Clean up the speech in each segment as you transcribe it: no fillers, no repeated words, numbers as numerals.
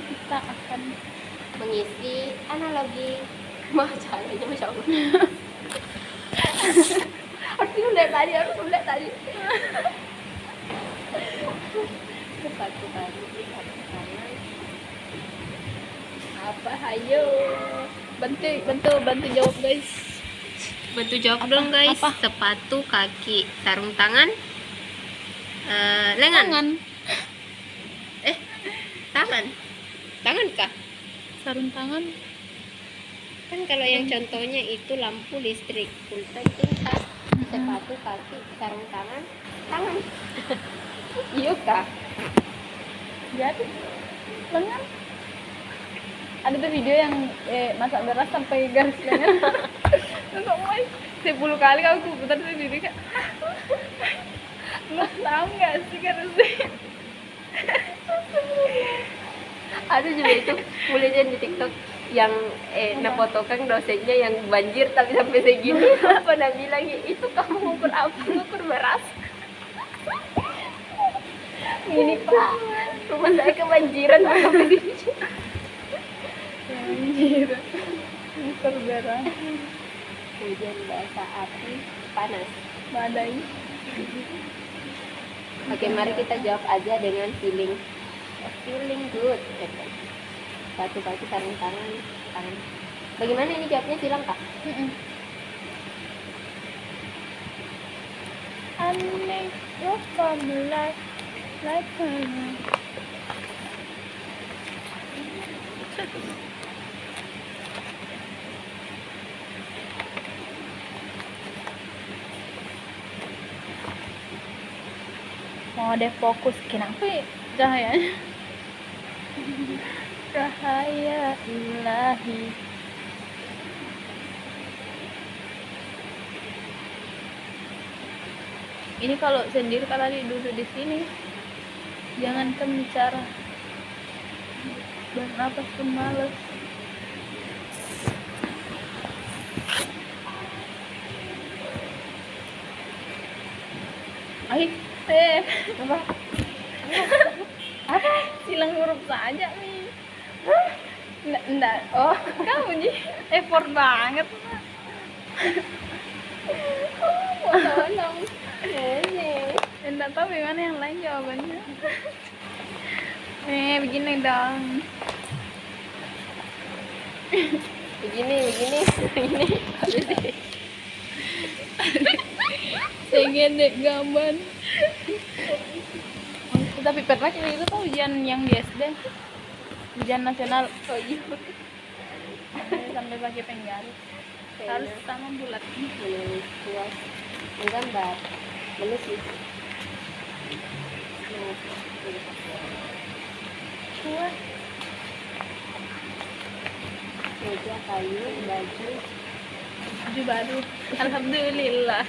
kita akan mengisi analogi. Caranya Masya Allah. Harus mulai tadi. Sepatu tadi kanan. Apa? Hayo. bantu jawab guys. Bantu jawab dong guys. Apa? Sepatu kaki, sarung tangan, lengan. Tangan kah? Sarung tangan. Kan kalau yang contohnya itu lampu listrik, pulpen, tinta, sepatu kaki, sarung tangan. Iya kah? Jadi lengan. Ada tuh video yang masak beras sampai garis lengan. Enggak mau 10 kali aku putar tuh video kayak. Lu tahu nggak sih sih? Ada juga itu mulainya di TikTok yang napotokan dosennya yang banjir tapi sampai segini. Apa nak bilang itu kamu ngukur apa? Ngukur beras. Ini Pak, rumah saya kebanjiran sampai sini. Anjir. Ngukur beras. Hujan, basah, api, panas, Badai. Oke, mari kita jawab aja dengan feeling good. Satu kaki, sarung tangan. Bagaimana ini jawabnya, silang kak? Aneh, lo like mau defokus kenapa cahayanya? Cahaya ilahi. Ini kalau sendiri kalau duduk di sini jangankan bicara, bernapas pun males. Apa? Silang huruf saja nih. Enggak. Oh, kamu nih effort banget. Tolong. Enggak tahu gimana yang lain jawabannya. Begini dong. Begini. Segede gambar. Tapi pernah kita tuh ujian yang di SD, ujian nasional. Oh iya. Sampai pakai penggaris. Harus sama bulat. Menulis, puas, menggambar, melukis. Puas. Meja, kayu, baju baru. Alhamdulillah.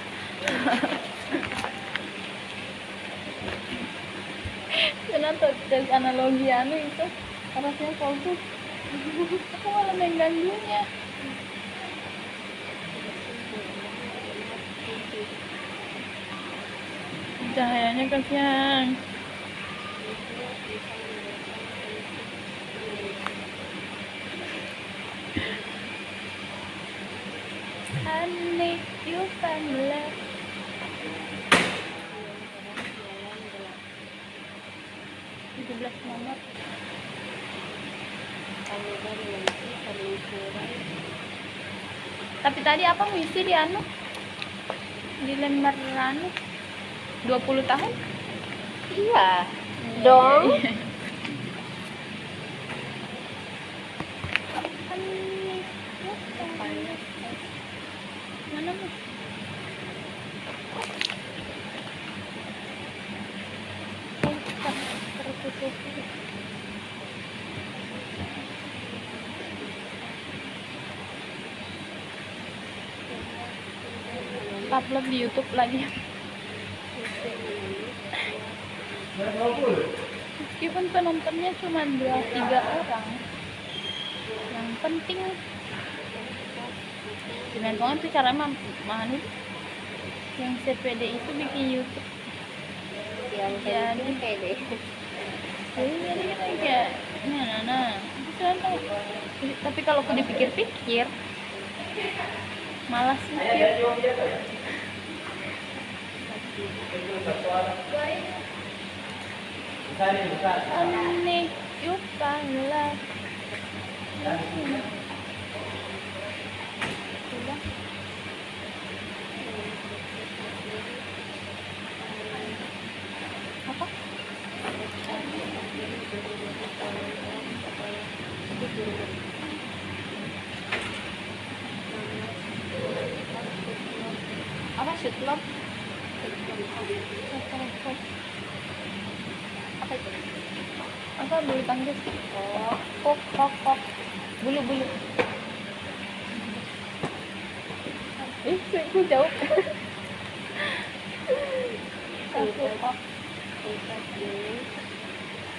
Kenapa tes analogi itu harusnya fokus? Aku malah mengganggunya. Cahayanya kasihan. Aneh, you family. Nomor. Tapi tadi apa misi di anu? Di lembar anu 20 tahun? Iya dong. Mana bu? Upload di YouTube lagi. Meskipun penontonnya cuma 2-3 orang, yang penting dengan banget tuh caranya mana yang CPD itu bikin YouTube Yang jadi pede. jadi kita kayak nah Tapi kalau aku dipikir-pikir, malas mikir. Aneh, yupalah. Apa? Apa shoot lob? Apa itu? Apa bulu tangkis? Oh, Kok. Bulu. Aku jauh. Kok. tingkat dingin,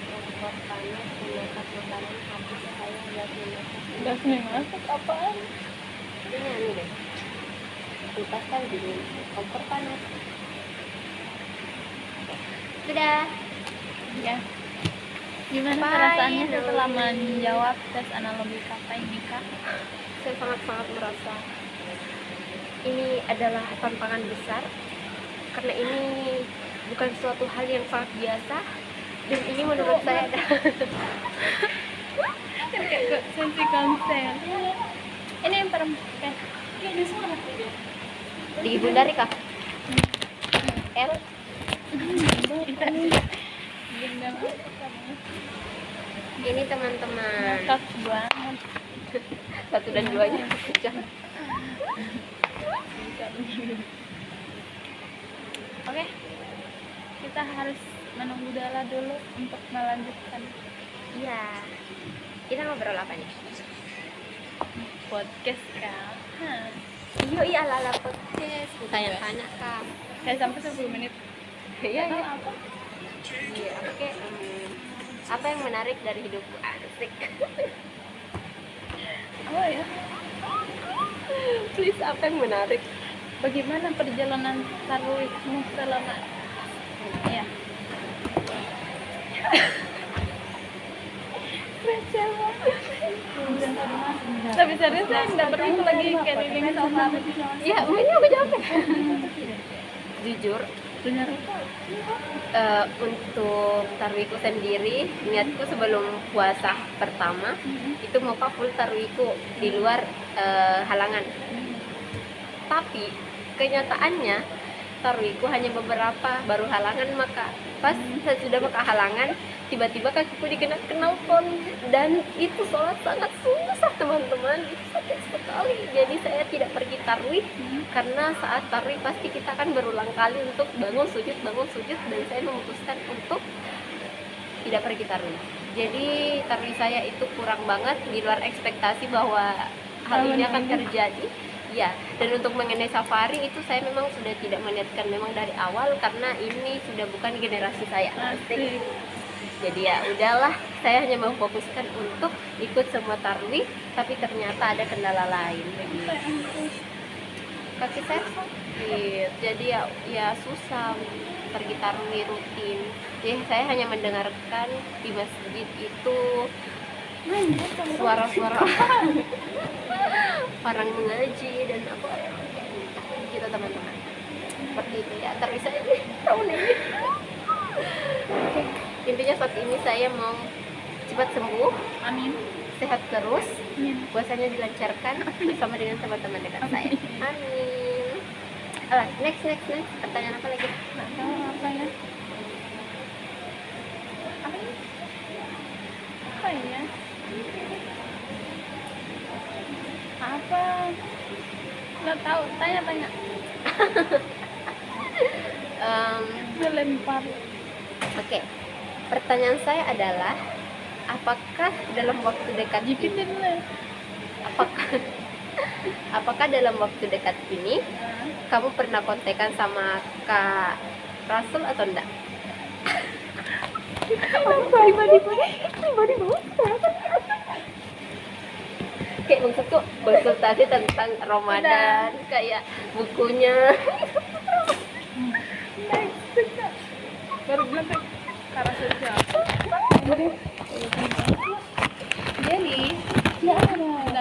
kompor panas, memasak makanan habis saya buat memasak. Gas masak apaan? Ini anu deh, kulkas kan dingin, kompor panas. Sudah. Ya. Gimana Bye. perasaannya setelah menjawab tes analogi kata ini, Kak? Saya sangat-sangat merasa ini adalah tantangan besar karena ini bukan suatu hal yang sangat biasa dan ini menurut saya Kayak sensi konser. Ini yang perempuan. Kayak di sana. di Ibu dari kah? L ini teman-teman Ngakak banget. 1 dan 2-nya pecah. Oke, kita harus menunggu Dala dulu untuk melanjutkan Iya, kita ngobrol apa nih? podcast, Kak. Iya ala podcast, tanya-tanya kak. Kayak sampai 10 menit. Iya Tahu iya. apa? Iya, oke. Apa yang menarik dari hidupku? Asik. Oh ya. Please, apa yang menarik? Bagaimana perjalanan taruhmu selama ya? Tapi serius saya nggak pernah itu lagi keliling sama Iya, ini aku jawab. Jujur, untuk tarwiku sendiri, niatku sebelum puasa pertama itu mau full tarwiku di luar halangan. Tapi kenyataannya tarwiku hanya beberapa, baru halangan. Maka pas saya sudah maka halangan, tiba-tiba kakiku dikena knalpot dan itu sholat sangat susah teman-teman, itu sakit sekali. Jadi saya tidak pergi tarwih karena saat tarwih pasti kita akan berulang kali untuk bangun sujud dan saya memutuskan untuk tidak pergi tarwih. Jadi tarwih saya itu kurang banget, di luar ekspektasi bahwa hal ini akan terjadi. Ya, dan untuk mengenai safari itu saya memang sudah tidak meniatkan memang dari awal karena ini sudah bukan generasi saya. Asik. Jadi ya udahlah, saya hanya memfokuskan untuk ikut semua tarwih, tapi ternyata ada kendala lain. Kaki saya sakit, jadi ya susah pergi tarwih rutin. Jadi saya hanya mendengarkan di masjid itu suara-suara orang mengaji dan apa gitu teman-teman. Seperti itu ya, tarwih saya tahun ini. Oke, intinya saat ini saya mau cepat sembuh, Amin. sehat terus, Amin. puasanya dilancarkan bersama dengan teman-teman dekat saya. Amin. Next. Pertanyaan apa lagi? Nggak tahu apa ya. Apa ya? Apa? Nggak tahu. Tanya. Dilempar. Oke. Pertanyaan saya adalah, apakah dalam waktu dekat Jipitin ini, lah. apakah dalam waktu dekat ini kamu pernah kontekan sama Kak Rasul atau enggak? Pribadi kayak maksudku konsultasi tentang Ramadan, kayak bukunya. Baru bilang kayak karena siapa? Jadi ya ada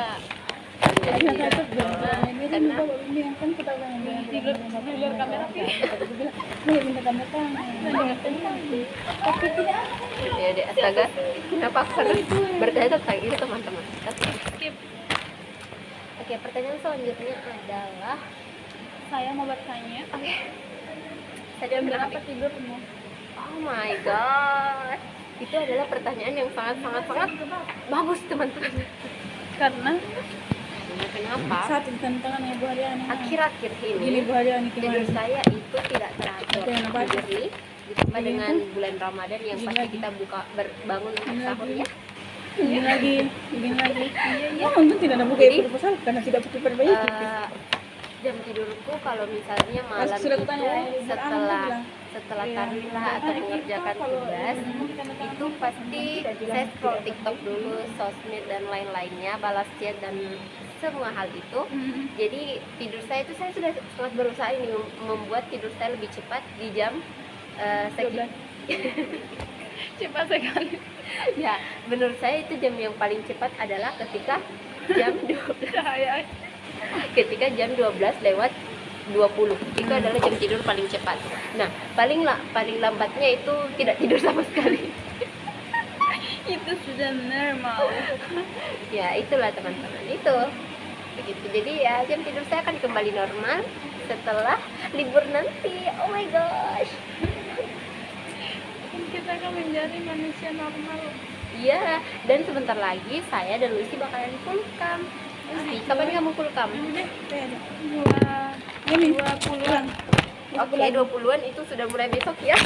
tidur di luar kamera sih. Nih minta tanda tangan. Tapi tidak Ya deh, astaga, kenapa aku harus bertanya tentang ini teman-teman? skip. Oke, pertanyaan selanjutnya adalah, Saya mau bertanya. tadi Jam berapa? berapa tidurmu? Oh my god, itu adalah pertanyaan yang sangat bagus teman-teman. Karena Kenapa? saat di tantangan ya Bu Haryani. Akhir-akhir Gini ini Bu Haryani tidur gimana? saya itu tidak teratur. Ada yang apa? Jadi ditambah Gini dengan tuh. bulan Ramadan yang Gini pasti lagi. kita bangun untuk Gini sahur lagi. ya. Begini lagi, begini lagi. Iya. Oh, untung tidak ada buku Jadi, proposal karena tidak diperbaiki. Jam tidurku kalau misalnya malam Sudah itu kutanya, setelah Iya. tahlillah atau mengerjakan tugas itu pasti saya scroll TikTok dulu, sosmed dan lain-lainnya, balas chat dan semua hal itu. Jadi tidur saya itu saya sudah sangat berusaha ini membuat tidur saya lebih cepat di jam sekitar. Cepat sekali. Ya, menurut saya itu jam yang paling cepat adalah ketika jam 12. Cahaya. Ketika jam 12 lewat 20 itu adalah jam tidur paling cepat. Nah, paling lambatnya itu tidak tidur sama sekali. Itu sudah normal. Ya, itulah teman-teman. Itu begitu. Jadi ya jam tidur saya akan kembali normal setelah libur nanti. Oh my gosh. Kita akan menjadi manusia normal. Iya, dan sebentar lagi saya dan Lucy bakalan full camp. Lucy, kapan kamu full camp? Dua puluhan. Oke, 20-an itu sudah mulai besok ya.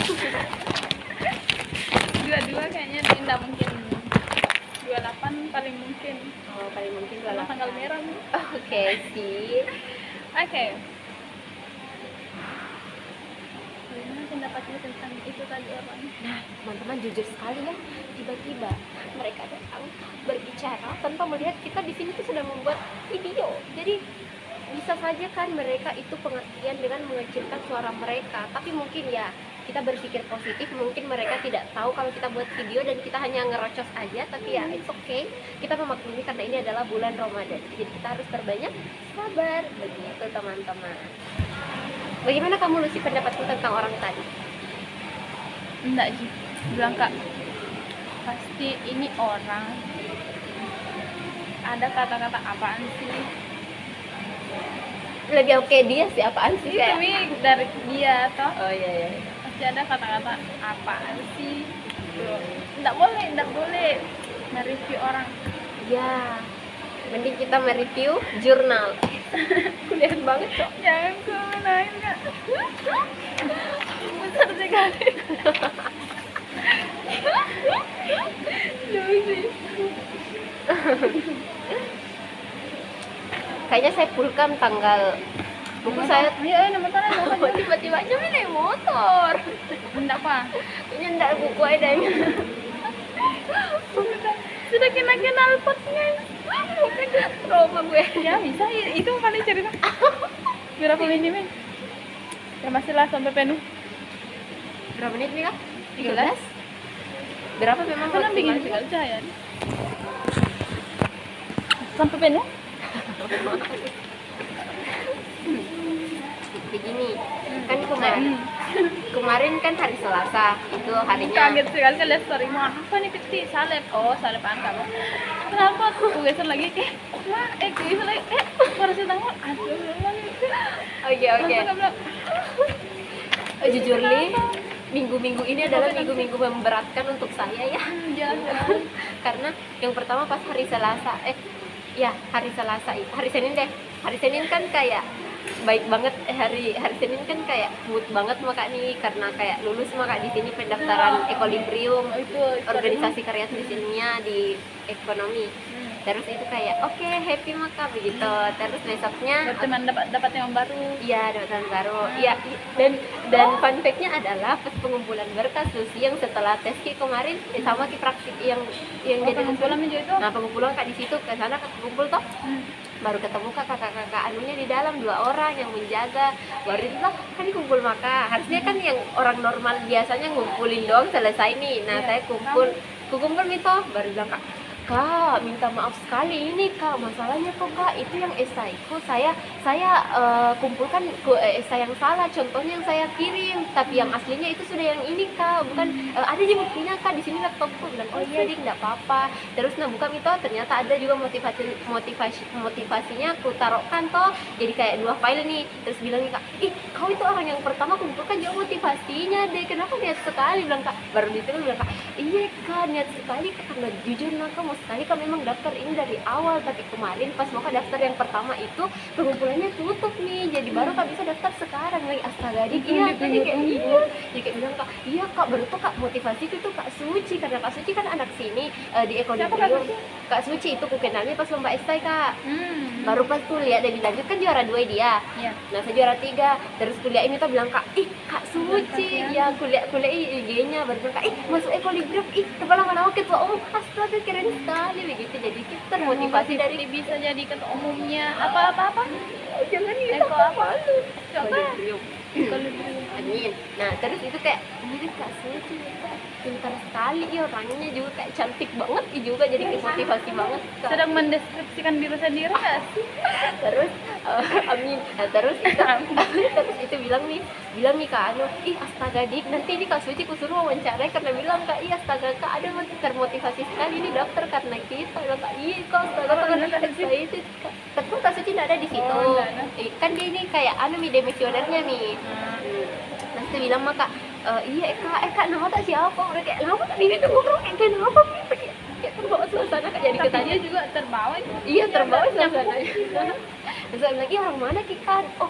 Dua kayaknya tidak mungkin. 28 paling mungkin. Oh, paling mungkin Kalau tanggal merah. Oke, sih. Oke. Bagaimana pendapatnya tentang itu tadi orang? Nah, teman-teman jujur sekali ya, tiba-tiba mereka datang berbicara tanpa melihat kita di sini tuh sedang membuat video. Jadi bisa saja kan mereka itu pengertian dengan mengecilkan suara mereka, tapi mungkin ya kita berpikir positif, mungkin mereka tidak tahu kalau kita buat video dan kita hanya ngerocos aja, tapi ya it's okay, kita memaklumi karena ini adalah bulan Ramadan, jadi kita harus berbanyak sabar, begitu teman-teman. Bagaimana kamu Lucy pendapatmu tentang orang tadi? Enggak sih. Bilang Kak, pasti ini orang ada kata-kata apaan sih? Lebih oke dia sih, apaan sih kayak? Tapi dari dia toh Oh iya. pasti ada kata-kata apaan sih? Enggak boleh mereview orang. Ya, mending kita mereview jurnal. Kuliah banget kok. Jangan kemenain Kak. Besar sekali. Lucy. Kayaknya saya pulkam tanggal buku saya Ayo nama tanah kok tiba-tiba aja naik motor. Enggak apa? Kayaknya ndak buku aja deh. Sudah kenal potnya. Bukan trauma gue. Ya bisa itu kali cerita. Berapa menit men? Ya masih lah sampai penuh. Berapa menit nih kak? 13. Berapa memang Kan bikin maksimal? juga ya. Sampai penuh? Begini, kan kemarin kan hari Selasa itu harinya. Kaget sekali kan lihat story mau apa nih kecil salep. Oh salep kamu. Kenapa aku geser lagi? Geser lagi. Harusnya tangan. Aduh lagi. Oke. Jujur nih, minggu-minggu ini adalah minggu-minggu memberatkan untuk saya ya. Jangan. Karena yang pertama pas hari Selasa, hari Senin deh. Hari Senin kan kayak baik banget, hari Senin kan kayak mood banget maka nih karena kayak lulus maka di sini pendaftaran Equilibrium, organisasi karya tulis ilmiah di ekonomi. Terus itu kayak oke, happy maka begitu. Terus besoknya Berteman dapat yang baru. iya, dapat tahun baru. Iya, dan fun fact-nya adalah pas pengumpulan berkas Susi yang setelah tes kemarin sama praktik yang jadi pengumpulan juga itu. Nah, pengumpulan kak di situ ke sana kumpul toh. Baru ketemu kakak-kakak anunya di dalam 2 orang yang menjaga. Baru itu toh kan kumpul maka. Harusnya kan yang orang normal biasanya ngumpulin doang selesai nih. Nah, Iya. saya kumpul mito baru bilang kak Kak, minta maaf sekali ini Kak, masalahnya kok Kak, itu yang esai kok saya kumpulkan esai yang salah, contohnya yang saya kirim, tapi yang aslinya itu sudah yang ini Kak, bukan ada aja buktinya Kak di sini laptopku. Bilang oh iya dik nggak apa-apa. Terus nah buka itu ternyata ada juga motivasinya aku taruhkan toh, jadi kayak 2 file nih. Terus bilang Kak, ih kau itu orang yang pertama kumpulkan juga motivasinya deh, kenapa niat sekali, bilang Kak. Baru di situ bilang Kak, iya Kak niat sekali Kak, karena jujur nah Kak, mau sekali Kak memang daftar ini dari awal, tapi kemarin pas mau Kak daftar yang pertama itu pengumpulannya tutup nih, jadi baru Kak bisa daftar sekarang lagi. Astaga dik, iya Kak, jadi kayak iya, jadi kayak bilang Kak, iya Kak, baru tuh Kak motivasiku itu Kak Suci, karena Kak Suci kan anak sini di Equilibrium. Kak Suci itu ku kenalnya pas lomba estai Kak. Baru pas kuliah dan dilanjut kan juara 2 dia. Iya. Nah saya juara 3. Terus kuliah ini tuh bilang Kak, ih Kak Suci ya kuliah IG-nya, baru bilang Kak, ih masuk Equilibrium, ih kepala mana ketua umum, astaga keren sekali begitu. Jadi kita termotivasi dari bisa jadi ketua umumnya apa jangan gitu Eko apa coba Equilibrium. Equilibrium. Amin. Nah terus itu kayak ini Kak Suci Kak, pintar sekali ya orangnya juga, kayak cantik banget juga, jadi motivasi banget Kak. Sedang mendeskripsikan diri sendiri nggak sih? Terus amin. Nah, terus itu bilang nih Kak Anu, ih astaga dik, nanti ini Kak Suci kusuruh wawancara karena bilang Kak, iya astaga Kak ada termotivasi sekali ini daftar karena kita. Bilang Kak, iya Kak astaga Kak excited Kak. Tapi Kak Suci nggak ada di situ. Oh, nggak ada. Kan dia ini kayak anu demisionernya nih. Nah itu bilang mah Kak, iya Kak nama tak siapa, udah kayak lama tak ini tuh ngobrol kayak kenapa kayak terbawa suasana Kak, jadi Tapi ketanya dia juga terbawa itu. iya terbawa suasananya. Terus saya bilang, iya orang mana Ki Kan? Oh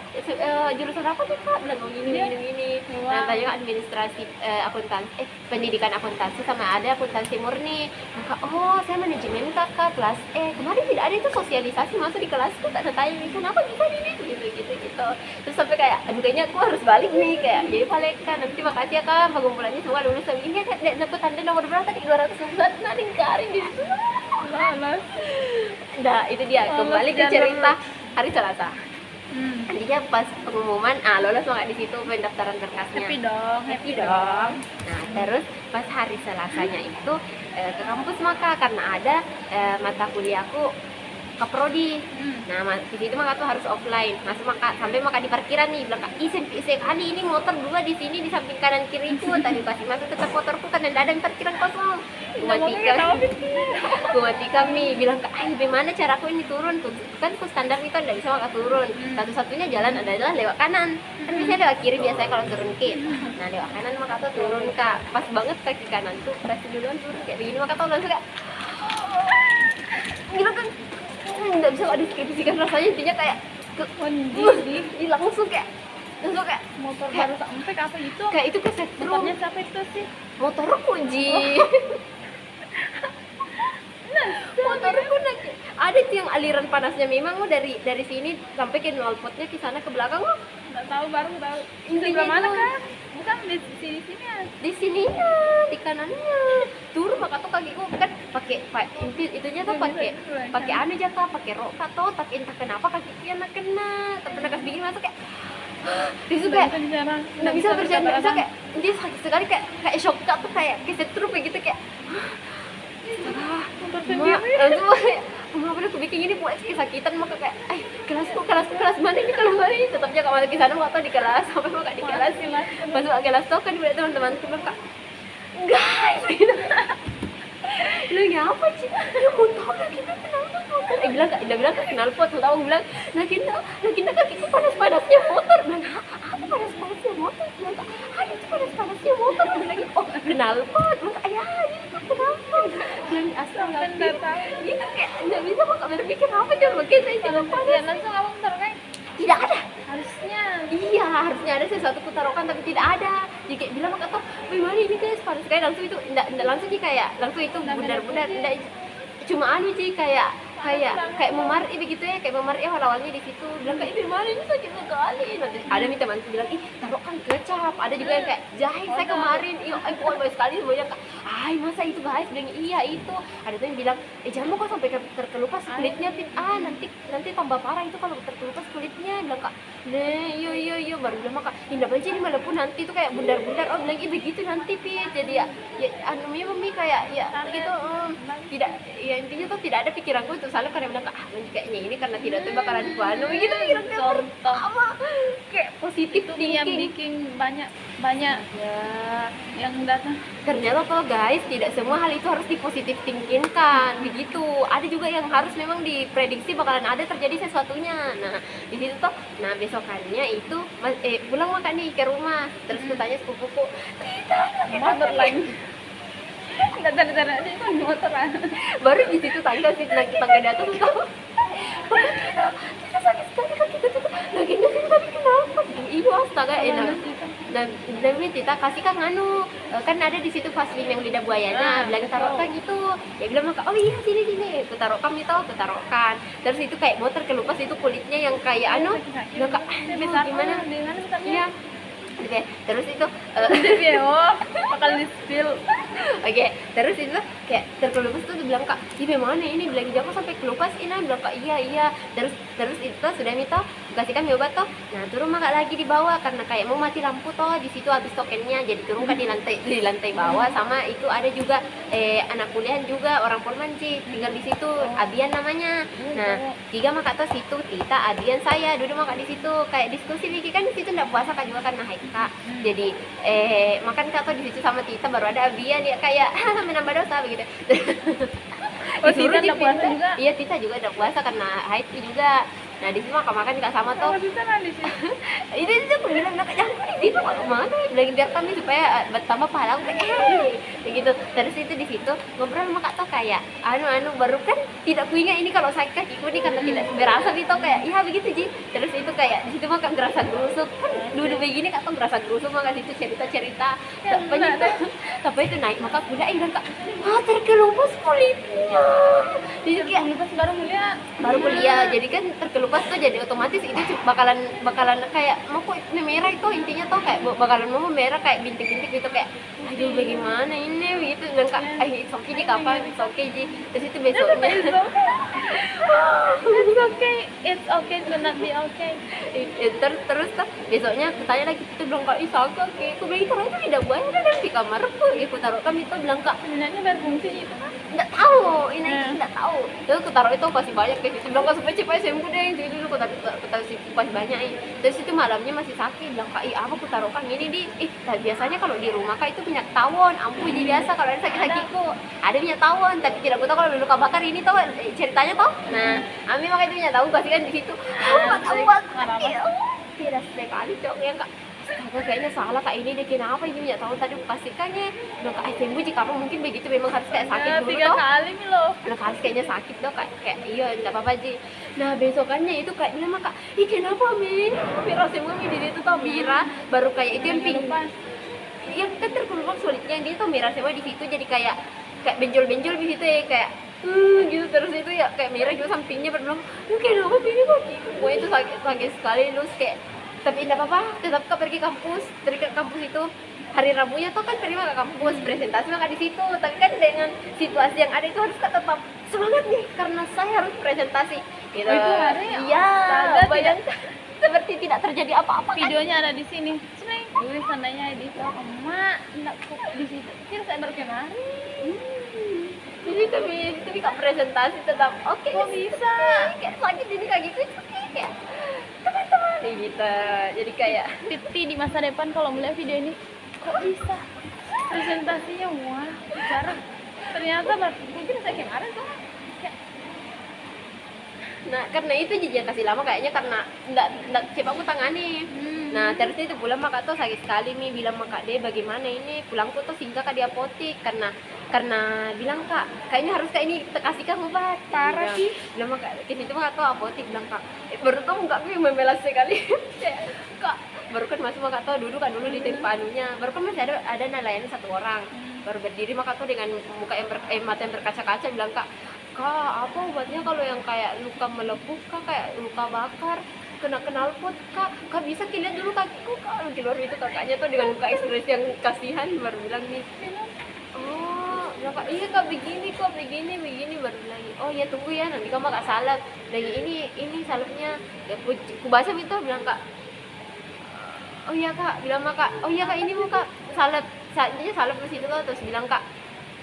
jurusan apa nih Kak? Bilang oh gini. Nah tanya Kak administrasi akuntansi, pendidikan akuntansi sama ada akuntansi murni. Maka oh saya manajemen Kakak kelas kemarin tidak ada itu sosialisasi masuk di kelasku, tak tanya kenapa bisa ini gitu. Terus sampai kayak aduh kayaknya aku harus balik nih, kayak jadi balik kan, nanti makasih ya Kak pengumpulannya semua lulus. Ini dapat tanda nomor berapa tadi 209, nah lingkarin di situ. Lolos. Nah itu dia, kembali ke cerita hari Selasa. Intinya pas pengumuman lolos nggak di situ pendaftaran berkasnya. Happy dong. Nah terus pas hari Selasanya itu ke kampus maka karena ada mata kuliahku ke prodi. Nah di situ maka tuh harus offline. Masuk maka sampai maka di parkiran nih bilang Kak, sekali ini motor 2 di sini di samping kanan kiriku. Tadi kasih masuk tetap motorku kan dan ada parkiran kosong. Gua nih bilang Kak, bagaimana caraku ini turun tuh? Kan ku standar itu nggak bisa maka turun. Satu-satunya jalan adalah lewat kanan. Kan biasanya lewat kiri biasanya kalau turun Ki. Nah lewat kanan maka tuh turun Kak. Pas banget kaki kanan tuh pas duluan turun kayak begini maka tuh langsung kayak gila kan nggak bisa nggak deskripsikan rasanya, intinya kayak langsung kayak Motor baru sampai apa gitu? kayak itu kesetrum. Motornya siapa itu sih? Motorku motorku ada tuh yang aliran panasnya memang dari sini sampai ke knalpotnya ke sana ke belakang Nggak tahu, baru tahu. Intinya Sebelah mana itu. kan? Bukan di sini ya. di sininya di kanannya turun maka tuh kakiku kan pakai itunya tuh pakai anu aja Kak, pakai rok atau tak entah kenapa kakiku yang kena tapi nakas bikin masuk kayak itu kayak nggak bisa berjalan, nggak bisa kayak dia sakit sekali kayak shock Kak tuh kayak kesetrum kayak gitu kayak Motor Mak, sendiri. langsung apa aku bikin ini buat kesakitan maka kayak kelas mana ini kelas mana ini tetapnya Kak masuk ke sana mau di kelas sampai mau di kelas masuk ke kelas tuh kan dilihat teman-teman tuh bilang Kak guys gitu lu ngapa sih lu motor kita kenapa motor bilang Kak kenal pot tahu aku bilang lagi kakiku panas-panasnya motor bilang apa panas-panasnya motor bilang Kak itu panas-panasnya motor bilang lagi oh kenal pot bilang ayah kenapa bilang asal nggak tahu gitu kayak nggak bisa kok berpikir apa coba kita Kalau panas langsung abang taruhkan tidak ada. harusnya. Iya, harusnya ada sesuatu putarokan tapi tidak ada. Jadi kayak bilang maka tuh, "Bagaimana ini guys?" Panas kayak langsung itu enggak langsung sih kayak langsung itu bundar-bundar enggak cuma anu sih kayak kayak memar begitu ya, kayak memar awal-awalnya di situ bilang kayak memar ini sakit sekali. Nanti ada nih temanku bilang ih taruhkan kecap, ada juga yang kayak jahit saya kemarin iya bukan banyak sekali semuanya kak ay masa itu guys bilang iya itu. Ada tuh yang bilang jangan kok sampai terkelupas kulitnya nanti tambah parah itu kalau terkelupas kulitnya bilang kak iya baru bilang kak indah aja ini walaupun nanti itu kayak bundar-bundar oh bilang begitu nanti Pit jadi ya namanya mami kayak ya gitu tidak ya intinya tuh tidak ada pikiranku untuk salah karena bilang kayaknya ini karena tidak tahu bakalan kuanu gitu pikirannya pertama kayak positif itu yang thinking. bikin banyak Ya yang datang. ternyata tuh guys tidak semua hal itu harus dipositif thinkingkan begitu, ada juga yang harus memang diprediksi bakalan ada terjadi sesuatunya. Nah di situ tuh nah besokannya itu pulang makan nih ke rumah terus kutanya sepupuku Motor lagi. Datar aja itu motoran. baru di situ tangga di atas tuh kita sakit sekali kaki kita tuh lagi tadi kenapa iya astaga enak. Dan kita kasih kan kan ada di situ vaselin yang lidah buayanya bilang taruhkan gitu ya bilang oh iya sini aku taruhkan terus itu kayak motor kelupas itu kulitnya yang kayak bilang kak gimana iya oke terus itu bakal di spill. oke terus itu kayak terkelupas tuh bilang kak gimana ini bilang aku sampai kelupas ini bilang kak iya terus itu sudah minta kasihkan obat toh nah turun kak lagi di bawah karena kayak mau mati lampu toh di situ habis tokennya jadi turun kan di lantai bawah sama itu ada juga anak kuliah juga orang Polman sih tinggal di situ Abian namanya. Nah 3 maka toh situ Tita Abian saya duduk maka di situ kayak diskusi Vicky kan di situ nggak puasa kak juga karena haid kak jadi makan kak toh di situ sama Tita baru ada Abian ya kayak menambah dosa begitu. Tita nggak puasa juga? Iya Tita juga udah puasa karena haid juga. Nah di situ makan nggak sama toh. Tita kan di situ. Ini aku bilang jangan di situ mana bilang biar kami supaya bertambah pahala begitu. Terus itu di situ ngobrol sama kak toh kayak baru kan tidak kuingat ini kalau sakit kakiku nih karena tidak berasa gitu kayak iya begitu Ji. Terus itu kayak di situ makan gerasa gerusuk kan duduk begini kak toh gerasa gerusuk maka situ cerita sampai itu naik maka kuda bilang kak terkelupas kulitnya. Jadi kayak baru kuliah jadi kan terkelupas tuh jadi otomatis itu bakalan kayak mau kok merah itu intinya tuh kayak bakalan mau merah kayak bintik-bintik gitu kayak aduh bagaimana ini gitu dan kak it's okay Ji kapan it's okay Ji terus itu besoknya it's okay to not be okay. terus besoknya aku tanya lagi itu bilang kak sakit aku bilang taruh itu tidak buaya ada di kamarku aku taruh kami itu bilang kak sebenarnya berfungsi itu kan nggak tahu ini nggak tahu terus aku taruh itu pasti banyak kayak gitu bilang kak supaya cepat sembuh deh jadi dulu aku taruh situ pasti banyak terus itu malamnya masih sakit bilang kak apa aku taruhkan ini biasanya kalau di rumah kak itu minyak tawon ampuh jadi biasa kalau ada sakit-sakitku ada minyak tawon tapi tidak tahu kalau luka bakar ini tuh ceritanya toh nah Ami makanya itu minyak tawon kasihkan di situ obat tidak sekali cok yang kak astaga kayaknya salah kak ini deh kenapa ini minyak tawon tadi kasihkannya udah kak sembuh jika kamu mungkin begitu memang harus kayak sakit dulu 3 kali nih loh harus kayaknya sakit dong kayak iya nggak apa-apa Ji. Nah besokannya itu kayak bilang kak kenapa Mira semua di situ tau Mira baru kayak itu yang pink yang kan terkelupas sulitnya dia tuh Mira semua di situ jadi kayak benjol-benjol di situ ya kayak gitu terus itu ya kayak Mira juga sampingnya berbilang kenapa ini kok gitu itu sakit sekali terus kayak tapi tidak apa-apa tetap kak pergi kampus itu hari Rabunya tuh kan pergi ke kampus presentasi maka di situ tapi kan dengan situasi yang ada itu harus tetap semangat nih karena saya harus presentasi gitu. itu hari iya seperti tidak terjadi apa-apa kan videonya ada di sini dulu seandainya di emak tidak di situ kira saya baru kemarin jadi tapi kak presentasi tetap oke kok bisa kayak sakit jadi kayak gitu kayak teman-teman gitu jadi kayak Titi di masa depan kalau melihat video ini kok bisa presentasinya wah bicara ternyata mungkin saya kemarin tuh nah karena itu jajan kasih lama kayaknya karena nggak cepat aku tangani nah terus itu pulang maka tuh sakit sekali nih bilang maka deh bagaimana ini pulangku tuh singgah ke di apotik karena bilang kak kayaknya harus kayak ini kasihkan obat parah sih bilang maka di situ maka tuh apotik bilang kak baru tahu nggak gue membelas sekali kak baru kan masuk maka tuh duduk kan dulu di tempat anunya baru kan masih ada nelayan 1 orang baru berdiri maka tuh dengan muka yang mata yang berkaca-kaca bilang kak Kak, apa obatnya kalau yang kayak luka melepuh kak, kayak luka bakar, kena knalpot kak bisa lihat dulu kakiku kak. Di luar itu kakaknya tuh dengan muka ekspresi yang kasihan baru bilang nih, oh bilang kak iya kak begini kok begini baru bilang oh ya tunggu ya nanti kamu kak salep lagi ini salepnya ya, ku baca itu bilang kak oh iya kak bilang mah kak oh iya kak ini mau kak salep saatnya salep di situ tuh terus bilang kak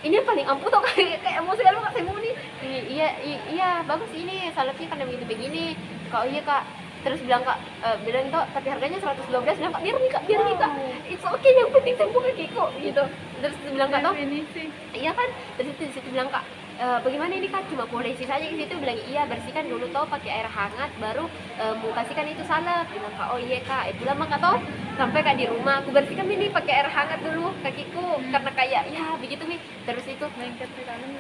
ini yang paling ampuh tuh kayak emosi lu kak saya mau nih iya bagus ini salepnya karena begini kak oh iya kak terus bilang kak bilang tuh tapi harganya 112 bilang kak biar nih kak it's okay yang penting sembuh kakiku gitu terus bilang kak tuh iya kan terus di situ bilang kak bagaimana ini kak cuma polisi saja di situ bilang iya bersihkan dulu toh pakai air hangat baru mau kasihkan itu salep bilang kak oh iya kak itu lama kak toh sampai kak di rumah aku bersihkan ini pakai air hangat dulu kakiku karena kayak ya begitu nih terus itu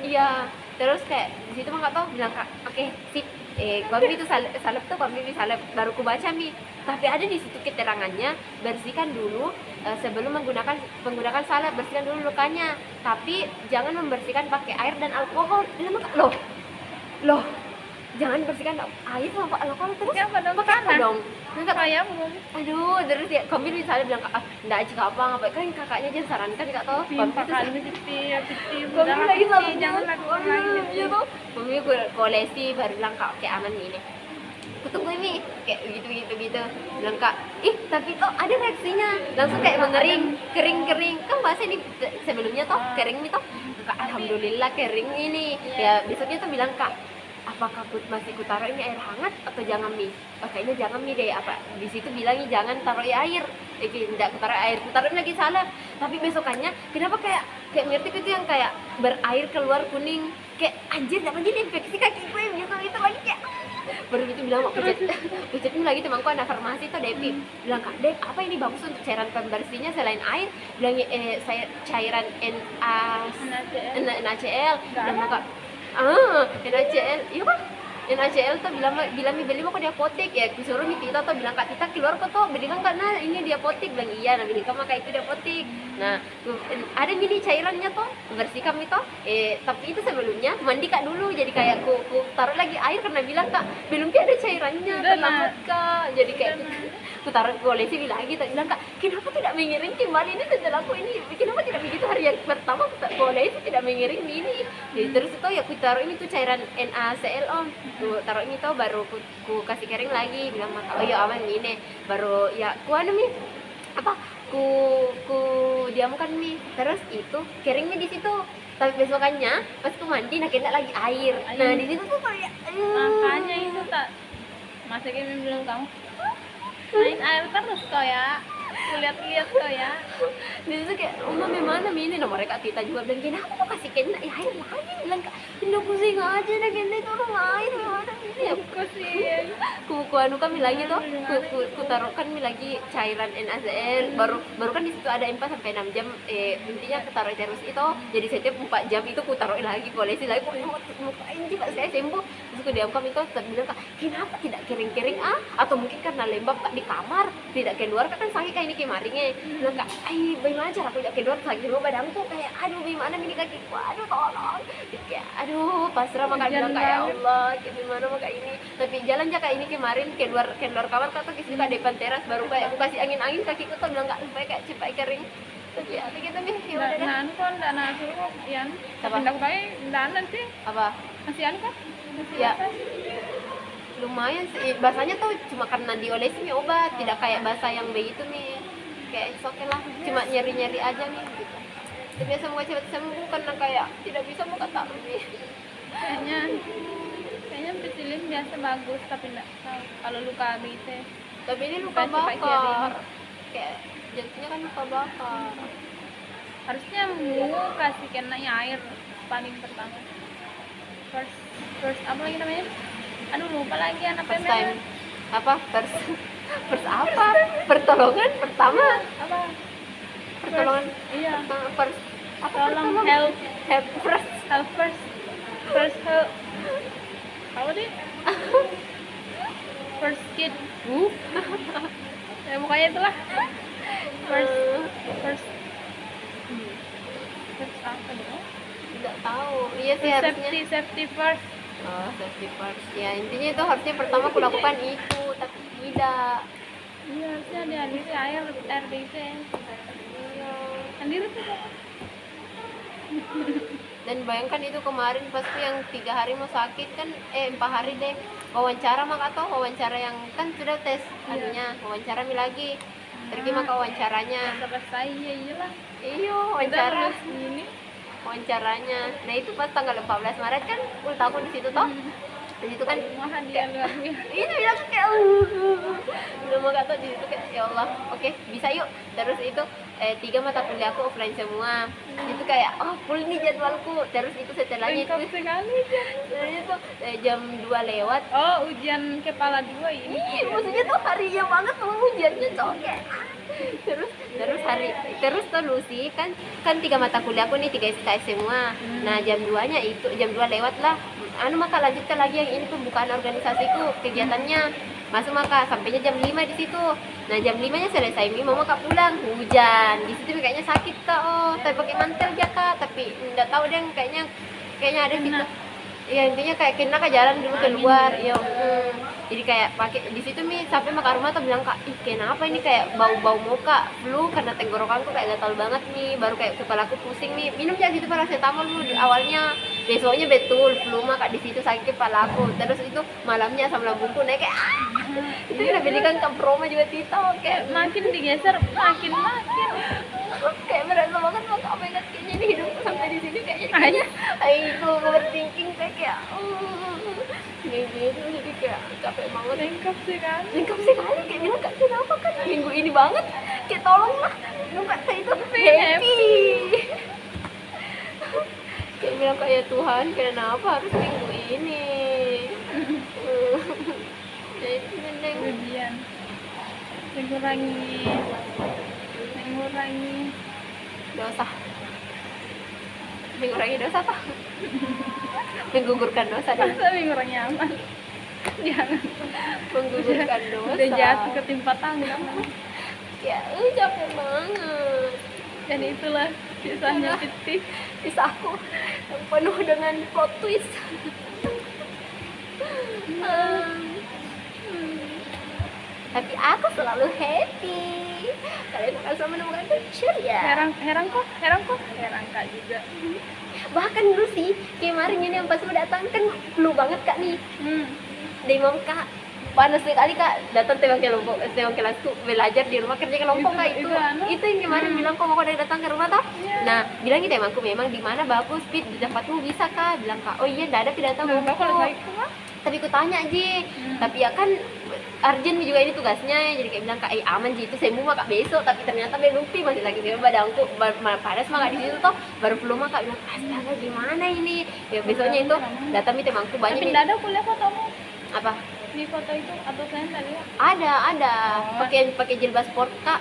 iya terus kayak di situ mah kak toh bilang kak oke sip kami itu salep tuh kami salep baru ku baca mi tapi ada di situ keterangannya bersihkan dulu sebelum menggunakan salep bersihkan dulu lukanya tapi jangan membersihkan pakai air dan alkohol loh jangan bersihkan air sama alkohol terus pakai apa dong ayam aduh terus ya kami misalnya bilang enggak aja apa ngapain kan kakaknya jangan sarankan kak toh kami kami lagi sama jangan lakukan lagi iya toh kami kolesi baru bilang kak kayak aman ini tunggu ini kayak gitu bilang kak tapi kok ada reaksinya langsung kayak mengering kering kan bahasa ini sebelumnya toh kering nih toh kak alhamdulillah kering ini ya besoknya tuh bilang kak apakah masih kutaruh ini air hangat atau jangan mi kayaknya jangan mi deh apa di situ bilangnya jangan taruh air tidak kutaruh air kutaruh lagi salep tapi besokannya kenapa kayak mirip itu yang kayak berair keluar kuning kayak anjir jangan jadi infeksi kaki gue gitu lagi kayak baru gitu bilang pucetnya lagi temanku anak farmasi tuh Devi bilang kak Dev apa ini bagus untuk cairan pembersihnya selain air bilangnya saya cairan NaCl bilang kak NaCl iya kan NaCl tuh bilang beli mau kok di apotek ya disuruh Tita tuh bilang kak Tita keluar kok tuh beli kan karena ini di apotek bilang iya nah beli kamu kayak itu di apotek nah ada mini cairannya tuh bersihkan itu tapi itu sebelumnya mandi kak dulu jadi kayak ku taruh lagi air karena bilang kak belum ada cairannya terlambat kak jadi kayak ku taruh polisi lagi tak bilang kak kenapa tidak mengiring kembali ini setelah aku ini kenapa tidak begitu hari yang pertama polisi tidak mengiring ini jadi terus itu ya ku taruh ini tuh cairan NaCl om ku taruh ini tuh baru ku kasih kering lagi bilang maka oh ya aman ini baru ya ku anu mi apa ku diamkan mi terus itu keringnya di situ tapi besokannya pas ku mandi nak kena lagi air nah di situ tuh kayak makanya itu tak masa Kimi bilang kamu main air terus kau ya lihat kau ya di situ kayak rumah memang ini nomor mereka kita juga bilang gini aku mau kasih kena air lagi bilang kak pindah pusing aja dah kena itu orang air gimana ini ya pusing ku anu kami lagi tuh ku taruhkan mi lagi cairan NaCl baru kan di situ ada 4 sampai 6 jam intinya ku taruh terus itu jadi setiap 4 jam itu ku taruh lagi polisi lagi mukain juga saya sembuh terus ku diam kami itu bilang kak kenapa tidak kering atau mungkin karena lembab kak di kamar tidak keluar kan sakit kayak ini kemarinnya bilang kak bagaimana cara aku tidak keluar sakit lu badanku kayak aduh gimana ini kakiku aduh tolong kayak aduh pasrah maka bilang kak ya Allah gimana maka ini tapi jalan aja kayak ini kemarin keluar kamar kata kita di depan teras baru kayak aku kasih angin kakiku tuh bilang kak supaya kayak cepat kering tapi apa gitu nih ya udah dah kon dana suruh yan pindah bae dana sih apa masih anu kan ya lumayan sih basahnya tuh cuma karena diolesi nih obat tidak kayak basah yang begitu nih kayak oke lah cuma nyeri aja nih gitu tapi semoga cepat sembuh karena kayak tidak bisa mau kata nih kayaknya penicillin biasa bagus tapi enggak tahu kalau luka bisa tapi ini luka bakar kayak jatuhnya kan luka bakar harusnya mau kasih kena air paling pertama first apa lagi namanya aduh lupa lagi anak first time apa first apa pertolongan pertama apa pertolongan iya first apa tolong help first help apa deh first kid ya pokoknya itulah first apa dong Nggak tahu. Iya sih harusnya. Safety first. Oh, safety first. Ya intinya itu harusnya pertama aku lakukan itu, tapi tidak. Iya, harusnya dihadiri air RDP. Iya. Sendiri tuh. Dan bayangkan itu kemarin pasti yang 3 hari mau sakit kan, 4 hari deh wawancara maka atau wawancara yang kan sudah tes anunya, wawancara mi lagi pergi maka wawancaranya. Selesai ya iyalah. Iyo Kita wawancara lulus ini. wawancaranya. Nah itu pas tanggal 14 Maret kan ulang tahun di situ toh. Di situ kan Wah, hadiah luar biasa. ini bilang kayak udah mau kata di situ kayak ya Allah oke bisa yuk. Terus itu 3 mata kuliah aku offline semua. Itu kayak oh full nih jadwalku. Terus itu setelahnya itu Lengkap sekali. itu jam 2 lewat. Oh, ujian kepala 2 ini. Iya, maksudnya tuh harinya banget tuh ujiannya cowok. Terus hari terus tuh Lucy kan 3 mata kuliah aku nih 3 SKS semua. Nah jam 2 nya itu jam 2 lewat lah anu maka lanjutkan lagi yang ini pembukaan organisasiku kegiatannya masuk maka sampainya jam 5 di situ. Nah jam 5 nya selesai mama kak pulang hujan di situ kayaknya sakit kak. Oh tapi pakai mantel aja kak tapi nggak tahu deh kayaknya ada gitu. Ya intinya kayak kena ke jalan dulu keluar ya. Jadi kayak pakai di situ mi sampai makan rumah tuh bilang kak ih kenapa ini kayak bau muka flu karena tenggorokanku kayak gatal banget nih baru kayak kepalaku pusing nih minum aja gitu paracetamol dulu awalnya besoknya betul flu mah kak di situ sakit kepalaku terus itu malamnya asam lambungku naik kayak itu udah belikan kamproma juga Tito kayak Makin digeser makin kayak merasa banget maka apa yang kayaknya ini hidupku sampai di sini kayaknya itu overthinking kayak gitu jadi kayak capek banget lengkap sekali. lengkap sekali kayak bilang kak kenapa kan minggu ini banget kayak tolonglah kak saya itu happy kayak bilang kayak Tuhan kenapa harus minggu ini ya itu mending Ujian mengurangi dosa mengurangi dosa apa menggugurkan dosa dong. masa mengurangi aman. Jangan. Menggugurkan dosa Udah jatuh ketimpa tangga. ya capek banget Dan itulah kisahnya Titi. kisahku yang penuh dengan plot twist. Tapi aku selalu happy. Kalian akan selalu menemukan ceria. Heran kak juga. Bahkan dulu sih kemarin ini yang pas mau datang kan flu banget kak nih. Demam kak panas sekali kak datang tewang kelasku belajar di rumah kerja kelompok kak itu yang kemarin bilang kok mau datang ke rumah toh. Nah bilang gitu emangku memang di mana bagus fit di tempatmu bisa kak bilang kak oh iya tidak ada tidak tahu tapi ku tanya aja tapi ya kan urgent juga ini tugasnya jadi kayak bilang kak aman sih itu sembuh mah kak besok tapi ternyata lupi masih lagi di badanku panas mah di situ toh baru flu mah kak bilang astaga gimana ini ya besoknya itu datang temanku banyak tapi tidak ada kuliah fotomu apa di foto itu atau saya tadi ada pakai jilbab sport kak.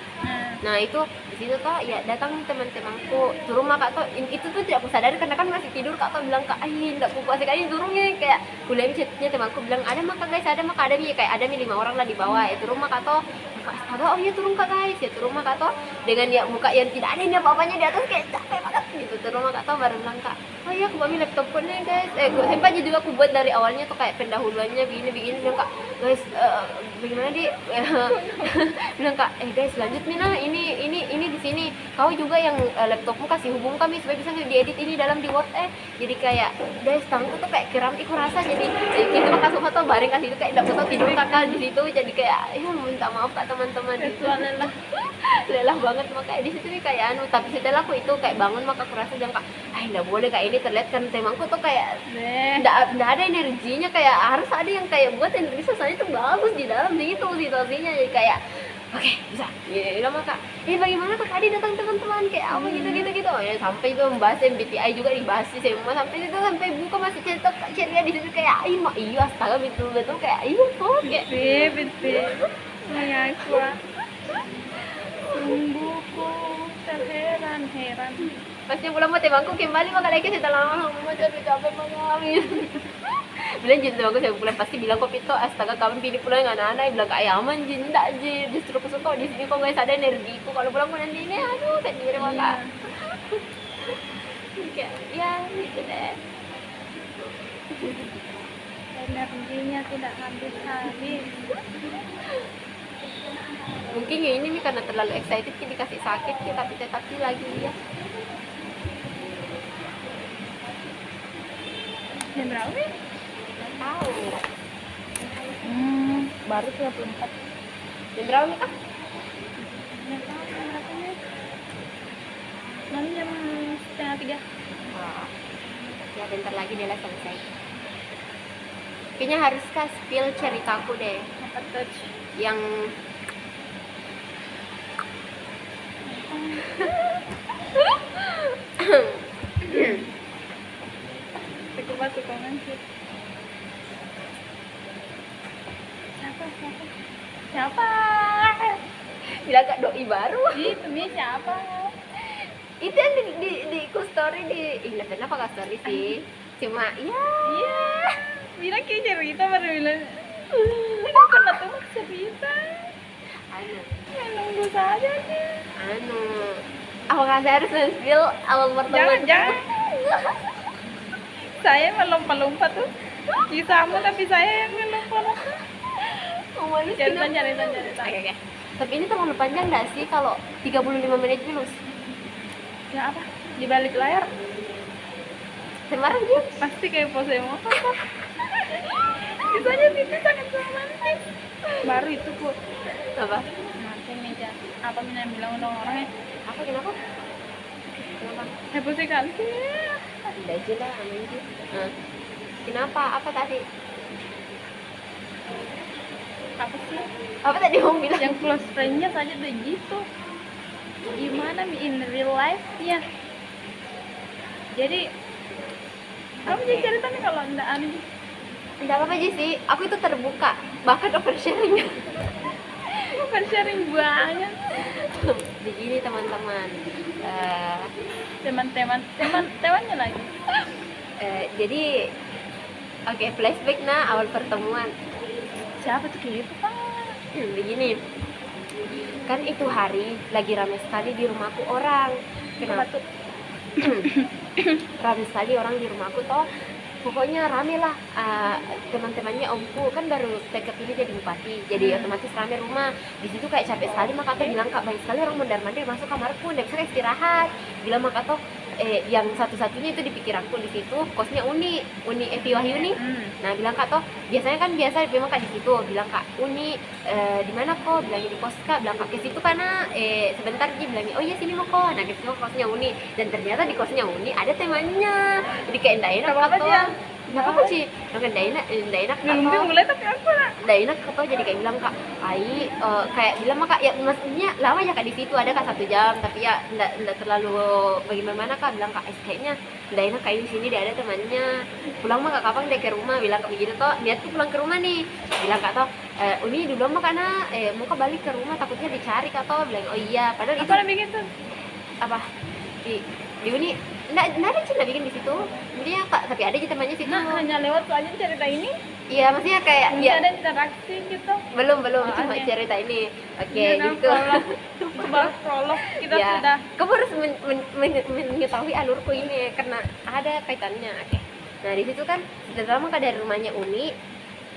Nah itu di situ kak ya datang teman-temanku turun mah kak toh itu tuh tidak aku sadari karena kan masih tidur kak toh bilang kak tidak aku kuasa kali turunnya kayak kuliah chatnya temanku bilang ada mah kak guys ada mah kak ada mi kayak ada mi 5 orang lah di bawah ya turun mah kak toh astaga oh iya turun kak guys ya turun mah kak toh dengan ya muka yang tidak ada ini apa-apanya di atas kayak capek banget gitu turun mah kak toh baru bilang kak oh iya aku bawa laptopku nih guys gue sempat juga aku buat dari awalnya tuh kayak pendahuluannya begini bilang kak guys bagaimana di bilang kak guys lanjut Mina ini di sini kau juga yang laptopmu kasih hubung kami supaya bisa diedit ini dalam di Word jadi kayak guys tanganku tuh kayak kram iku rasa jadi kita kasih foto bareng kasih itu kayak udah foto tidur kakak di situ jadi kayak ya minta maaf kak teman-teman itu lelah banget makanya di situ nih kayak tapi setelah aku itu kayak bangun maka aku rasa jangan kak nggak boleh kayak ini terlihat kan temanku tuh kayak nggak ada energinya kayak harus ada yang kayak buat energi soalnya itu bagus di dalam gitu situasinya jadi kayak oke, bisa ya lama kak bagaimana kak Adi datang teman-teman kayak apa gitu ya sampai itu membahas MBTI juga dibahas sih semua sampai itu sampai buka masih cerita kak ceria di situ kayak iya astaga betul kayak tuh kayak betul mengaku sungguhku terheran pasnya pulang sama temanku kembali maka lagi setelah lama mau capek banget bilang jadi temanku saya pulang pasti bilang kok Pito astaga kamu pilih pulang dengan anak bilang kayak aman jinda aja justru aku suka di sini kok guys ada energiku kalau pulang nanti ini aduh sendiri maka kayak ya gitu deh. Energinya tidak habis-habis. Mungkin ya ini nih karena terlalu excited kita dikasih sakit kita tapi lagi ya. Jam berapa nih? Nggak tahu. Baru 34. Jam berapa nih kak? Nggak tahu jam berapa nih. Nanti jam 2:30. Wah, ya bentar lagi dia lah selesai. Kayaknya harus kak spill ceritaku deh Apa touch? yang Aku pasti komen sih. Siapa? bilang kak doi baru. Itu nih siapa? Itu yang di story di nggak pernah pakai story sih, cuma ya Iya. Bilang kayak cerita baru bilang. Ini pernah tuh cerita. anu Ya nunggu saja nih. apakah saya harus spill awal pertemuan? Jangan. Saya melompat-lompat tuh. Kisahmu tapi saya yang melompat-lompat. Oh, malu Cerita. Oke. Tapi ini terlalu panjang nggak sih kalau 35 menit minus? Ya apa? Di balik layar Semarang dia. pasti kayak pose mau apa? Kisahnya itu sangat romantis. Baru itu kok. Apa? Nanti meja. Apa Mina yang bilang undang orangnya? Apa kenapa? Kenapa? Heboh sekali. Udah aja lah aman aja. Nah, kenapa? Apa tadi? Apa sih? Apa tadi mau bilang? Yang close friend-nya saja udah gitu. Gimana in real life-nya? Jadi kamu jadi cerita nih kalau enggak aneh. Enggak apa-apa aja sih. Aku itu terbuka, bahkan oversharing. Sharing banget. Begini teman-teman. Temannya lagi. Jadi oke, flashback nah awal pertemuan. Siapa tuh kayak itu, Pak? Begini. Kan itu hari lagi ramai sekali di rumahku orang. Kenapa tuh? Ramai sekali orang di rumahku toh. Pokoknya rame lah, teman-temannya omku kan baru take ini jadi bupati, jadi otomatis rame rumah. Di situ kayak capek sekali, maka aku bilang kak banyak sekali orang mondar-mandir masuk kamarku, nggak bisa istirahat. Bilang maka toh yang satu-satunya itu di pikiranku di situ kosnya Uni Evi Wahyuni. Nah bilang kak toh biasanya kan biasa memang kak di situ. Bilang kak Uni di mana kok? Bilangnya di kos kak. Bilang kak ke situ karena sebentar dia bilangnya oh iya sini mau kok. Nah ke situ kosnya Uni dan ternyata di kosnya Uni ada temannya. Jadi kayak enggak enak Apa-apa atau dia? nggak apa sih, enggak enak Ngelumpi mulai tapi aku lah. nggak enak atau jadi kayak bilang kak Ai kayak bilang mah kak ya maksudnya lama ya kak di situ ada kak 1 jam tapi ya enggak terlalu bagaimana kak. Bilang kak kayaknya nggak enak kayak di sini dia ada temannya pulang mah kak kapan deh ke rumah. Bilang kak begitu toh niat tuh pulang ke rumah nih. Bilang kak toh Uni dulu mah karena mau kak balik ke rumah takutnya dicari kak toh. Bilang oh iya padahal itu Apa lebih gitu? apa di Uni nggak ada cinta bikin di situ intinya kak tapi ada aja temannya situ. Nah, hanya lewat aja cerita ini. Iya maksudnya kayak Nggak ya ada interaksi gitu. belum Oh, cuma ada. cerita ini oke Iya, nah, gitu. baru prolog kita Ya, sudah. kamu harus mengetahui alurku ini karena ada kaitannya. Oke. Nah di situ kan setelah maka dari rumahnya Uni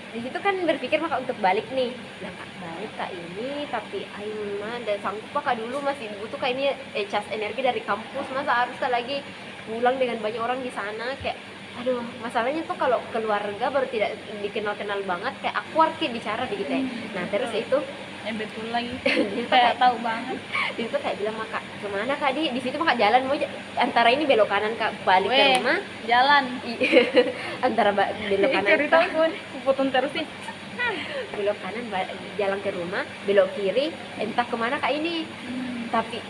di situ kan berpikir maka untuk balik nih. Nah kak balik kak ini tapi aing mah dan sanggup kak dulu masih butuh kayak ini cas energi dari kampus masa harus kak lagi pulang dengan banyak orang di sana kayak aduh masalahnya tuh kalau keluarga baru tidak dikenal banget kayak awkward kayak bicara begitu ya. Nah terus itu Betul lagi. di situ Kayak kayak tahu banget. di situ kayak bilang maka kemana kak di situ maka jalan mau antara ini belok kanan kak balik ke Weh, rumah jalan. antara belok kanan Cerita pun potong terus sih. belok kanan jalan ke rumah belok kiri entah kemana kak ini. Tapi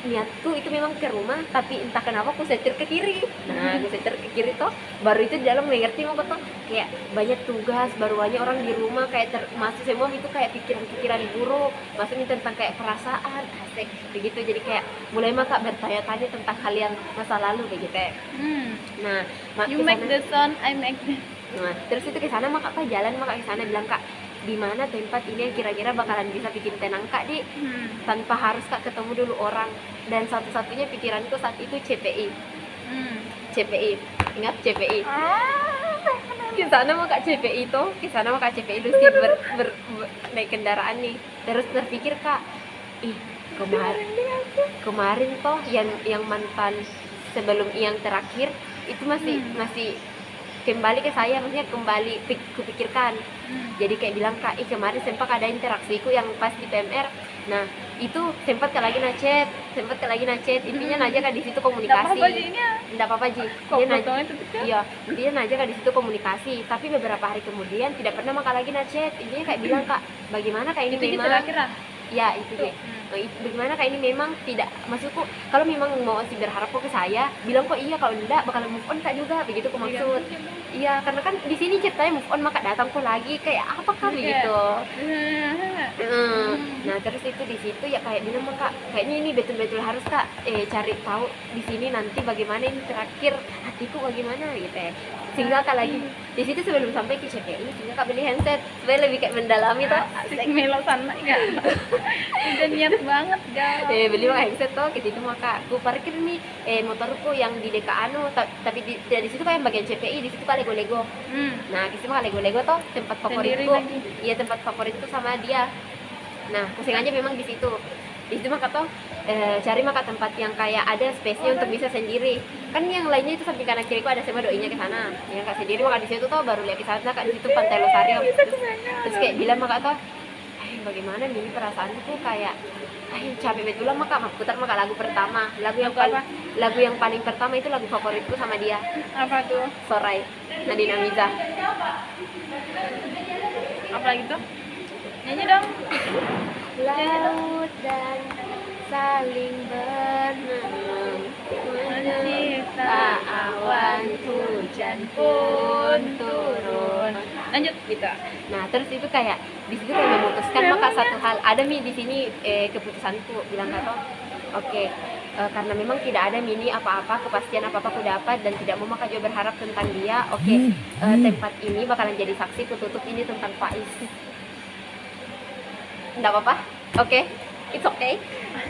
niatku itu memang ke rumah tapi entah kenapa aku setir ke kiri. Nah aku setir ke kiri toh baru itu di dalam mengerti mau toh kayak banyak tugas baru banyak orang di rumah kayak masuk semua itu kayak pikiran-pikiran buruk maksudnya tentang kayak perasaan asik begitu. Jadi kayak mulai maka bertanya-tanya tentang hal yang masa lalu begitu ya. Nah You make the sound, I make the. Nah, terus itu ke sana maka kak jalan maka ke sana bilang kak di mana tempat ini yang kira-kira bakalan bisa bikin tenang kak di tanpa harus kak ketemu dulu orang dan satu-satunya pikiranku saat itu CPI. CPI, ingat CPI. Ke sana mau kak CPI tuh, ke sana mau kak CPI Lucy naik kendaraan nih. Terus terpikir kak, ih kemarin toh yang mantan sebelum yang terakhir itu masih kembali ke saya, maksudnya kembali kupikirkan. Jadi kayak bilang kak, kemarin sempat ada interaksiku yang pas di PMR. Nah itu sempat lagi nacet, intinya Naja kak di situ komunikasi. Tidak apa-apa Ji. Dia Naja, iya, dia Naja kak di situ komunikasi. Tapi beberapa hari kemudian tidak pernah maka lagi nacet. Intinya kayak bilang kak, bagaimana kak ini itu memang. terakhir lah. Ya itu deh. Bagaimana kak ini memang tidak, maksudku kalau memang mau masih berharap kok ke saya, bilang kok iya, kalau tidak bakal move on kak juga, begitu aku maksud. Iya, karena kan di sini ceritanya move on maka datang kok lagi kayak apa kan begitu. Nah terus itu di situ ya kayak bilang kak, kayaknya ini betul-betul harus kak cari tahu di sini nanti bagaimana ini terakhir hatiku bagaimana gitu ya. Sehingga kak lagi di situ sebelum sampai ke CPI, sehingga kak beli handset supaya lebih kayak mendalami tuh. Asik melo sana ya. Udah niat banget guys. Beli handset tuh ke situ maka aku parkir nih motorku yang di DK Anu, tapi di situ kan yang bagian CPI, di situ kan Lego. Nah di situ mah Lego tuh tempat favoritku. Iya tempat favoritku sama dia. Nah pusing aja memang di situ maka tuh cari maka tempat yang kayak ada space-nya untuk bisa sendiri. Kan yang lainnya itu samping kanan kiriku ada sama doinya ke sana. Yang kak sendiri maka di situ tuh baru lihat ke sana kak, di situ Pantai Losari. Terus kayak bilang maka tuh, bagaimana nih perasaanku tuh kayak capek betul lah maka putar maka lagu pertama, lagu yang paling pertama itu lagu favoritku sama dia. Apa tuh? Sorai, Nadine Amiza. Apa lagi tuh? Nyanyi dong. Laut dan saling berenang, mencipta awan, hujan pun turun. Lanjut gitu. Nah terus itu kayak di situ kayak memutuskan maka satu hal ada di sini keputusanku bilang kata oke, karena memang tidak ada apa-apa kepastian apa-apa aku dapat dan tidak mau maka juga berharap tentang dia. Oke, tempat ini bakalan jadi saksi, kututup ini tentang Faiz. Nggak apa-apa, oke, it's okay.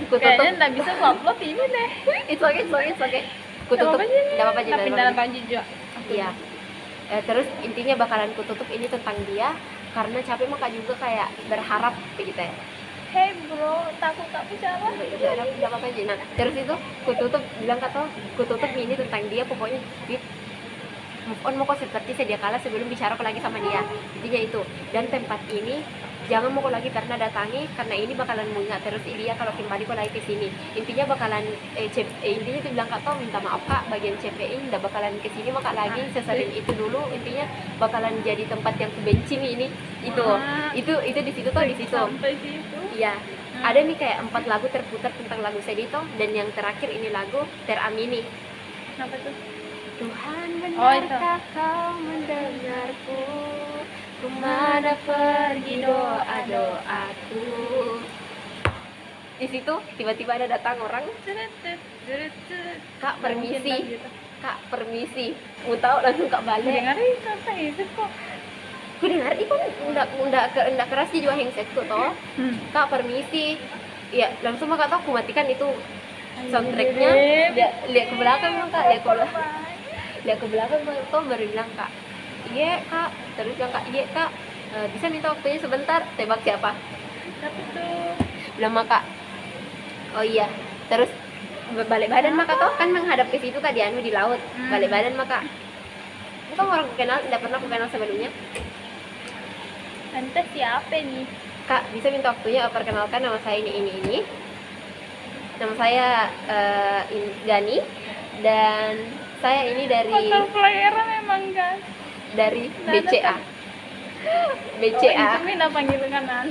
Kayaknya nggak bisa upload ini deh. It's okay. Kututup, nggak apa-apa tapi dalam panji juga. Iya. Terus intinya bakalan kututup ini tentang dia karena capek maka juga kayak berharap begitu ya. Hey bro, takut siapa? Nggak apa-apa aja. Nah terus itu kututup bilang kata kututup ini tentang dia, pokoknya move on mau kok seperti sedia kala sebelum bicara lagi sama dia. Intinya itu. Dan tempat ini jangan mau kok lagi pernah datangi karena ini bakalan mengingat terus dia kalau kembali kok lagi ke sini. Intinya bakalan intinya tuh bilang kak minta maaf kak bagian CPI nggak bakalan ke sini maka lagi sesering itu dulu. Intinya bakalan jadi tempat yang kubenci ini itu di situ tuh di situ. Sampai situ. Iya. Ada nih kayak 4 lagu terputar tentang lagu Sedito dan yang terakhir ini lagu Teramini. Apa tuh? Tuhan benarkah kau mendengarku? Kemana pergi doa-doaku? Di situ tiba-tiba ada datang orang. Kak permisi. Kak permisi. Mau tahu langsung kak balik. Dengerin kata itu kok. Ku dengar itu enggak keras di jual handsetku toh. Kak permisi. Ya langsung maka tahu aku matikan itu soundtracknya. Lihat ke belakang kak, lihat ke belakang tuh baru bilang kak. Iya kak, terus bilang kak, iya kak, bisa minta waktunya sebentar, tebak siapa? Tapi tuh Bilang kak, oh iya, terus balik badan maka toh kan menghadap ke situ kak di anu di laut, balik badan maka, bukan orang kenal, tidak pernah aku kenal sebelumnya. Ente siapa nih? Kak, bisa minta waktunya perkenalkan nama saya ini. Nama saya Gani dan saya ini dari Motor player memang guys. Dari BCA. BCA. Oh, minta panggilan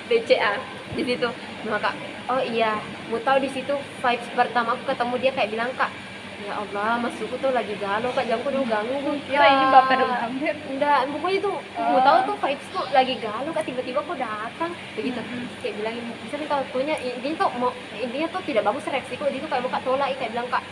BCA di situ. Maka oh iya, mau tahu di situ vibes pertama aku ketemu dia kayak bilang kak, ya Allah masukku tuh lagi galau kak, jangan udah ganggu ya. Ini bapak udah hampir. Enggak, pokoknya tuh mau tahu tuh vibes tuh lagi galau kak, tiba-tiba kok datang begitu. Kayak bilangin bisa minta waktunya. Intinya tuh tidak bagus reaksiku. Dia tuh kayak muka tolak, kayak bilang kak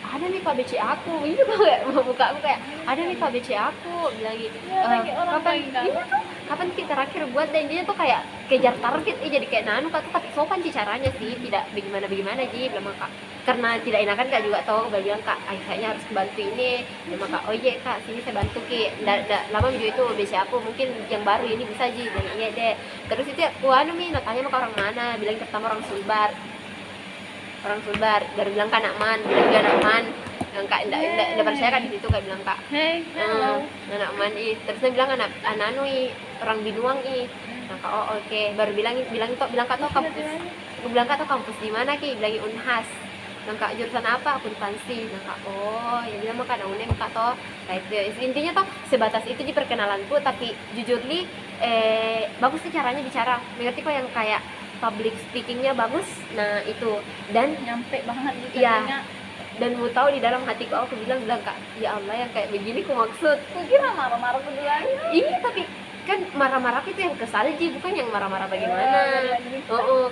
ada nih kak BC aku, ini tuh kayak buka aku kayak ada nih kak BC aku, bilang gitu. Ya, lagi orang kapan? lagi galau. kapan kita terakhir buat, dan dia tuh kayak kejar target, jadi kayak nanu kak, tapi sopan sih caranya sih, tidak bagaimana ji bilang kak, karena tidak enakan kak juga tau, gue bilang kak kayaknya harus bantu ini, bilang kak oh iya kak sini saya bantu ki, nggak lama video itu bisa aku mungkin yang baru ini bisa ji, bilang iya deh. Terus itu aku anu mi tanya sama orang mana, bilang pertama orang Sulbar, baru bilang kan anak man, bilang dia anak man, yang kak enggak percaya kan di situ, kak bilang kak anak man terus dia bilang anak anu orang Binuang nah kak oh oke. Baru bilang kak tuh kampus, aku bilang kak tuh kampus di mana ki, bilang Unhas. Bilang kak jurusan apa, akuntansi. Bilang kak oh ya bilang mah kak unem kak toh, kayak itu intinya toh sebatas itu di perkenalanku. Tapi jujur li bagus sih caranya bicara, mengerti kok yang kayak public speakingnya bagus, nah itu, dan nyampe banget gitu ya. Dan mau tahu di dalam hatiku aku bilang kak ya Allah yang kayak begini ku maksud, aku kira marah-marah keduanya. iya tapi kan marah-marah itu yang kesal aja, bukan yang marah-marah bagaimana.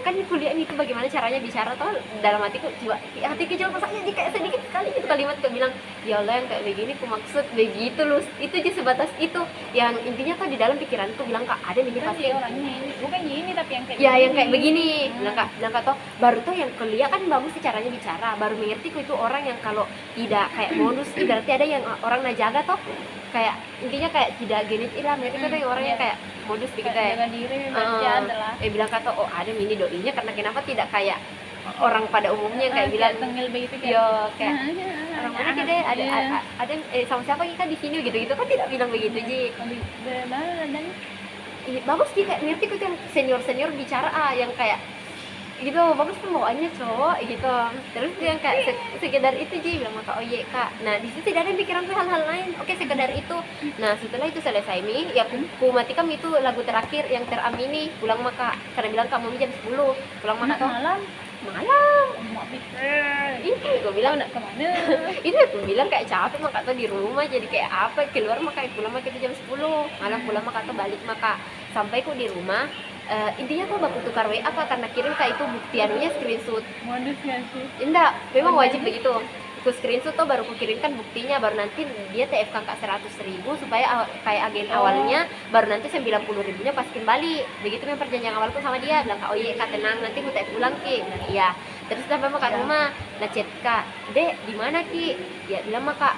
Kan kuliah itu bagaimana caranya bicara toh, dalam hatiku coba hatiku coba masaknya jadi kayak sedikit sekali itu kalimat aku bilang ya Allah yang kayak begini ku maksud begitu loh, itu aja sebatas itu, yang intinya tuh di dalam pikiranku bilang kak ada nih pasti orangnya ini bukan gini tapi yang kayak ya begini. Yang kayak begini bilang kak toh baru tuh yang kuliah kan bagus sih caranya bicara, baru mengerti ku itu orang yang kalau tidak kayak bonus berarti ada yang orang najaga toh, kayak intinya kayak tidak genit ilah, mereka tuh yang orang yang kayak modus begitu ya, jaga diri berarti adalah bilang kata oh ada ini doinya, karena kenapa tidak kayak orang pada umumnya kayak bilang tengil begitu yo kayak orang mana kita ada sama siapa kita di sini gitu kan, tidak bilang begitu ji. dan Bagus sih kayak ngerti tuh yang senior bicara yang kayak gitu, bagus pembawaannya cowok gitu. Terus dia kayak sekedar itu ji bilang maka oh iya kak, nah di situ tidak ada pikiran tuh hal-hal lain, oke sekedar itu. Nah setelah itu selesai nih ya ku matikan itu lagu terakhir yang teramini pulang maka, karena bilang kamu jam 10 pulang maka toh malam mau pikir itu gue bilang nak kemana itu aku bilang kayak capek maka tuh di rumah jadi kayak apa keluar maka pulang maka itu jam 10 malam, pulang maka tuh balik maka sampai ku di rumah. Intinya tuh baku tukar WA apa karena kirim kayak itu bukti anunya screenshot. modus gak sih? Enggak, memang wajib begitu. Ku screenshot tuh baru ku kirimkan buktinya, baru nanti dia TFK kak 100.000 supaya kayak agen awalnya, baru nanti 90.000-nya pas kembali. Begitu memang perjanjian awalku sama dia, bilang kak oh iya kak tenang nanti ku TF pulang ki. Bilang iya. Terus sampai mau ke rumah, ngechat kak, dek di mana ki? Ya bilang mah kak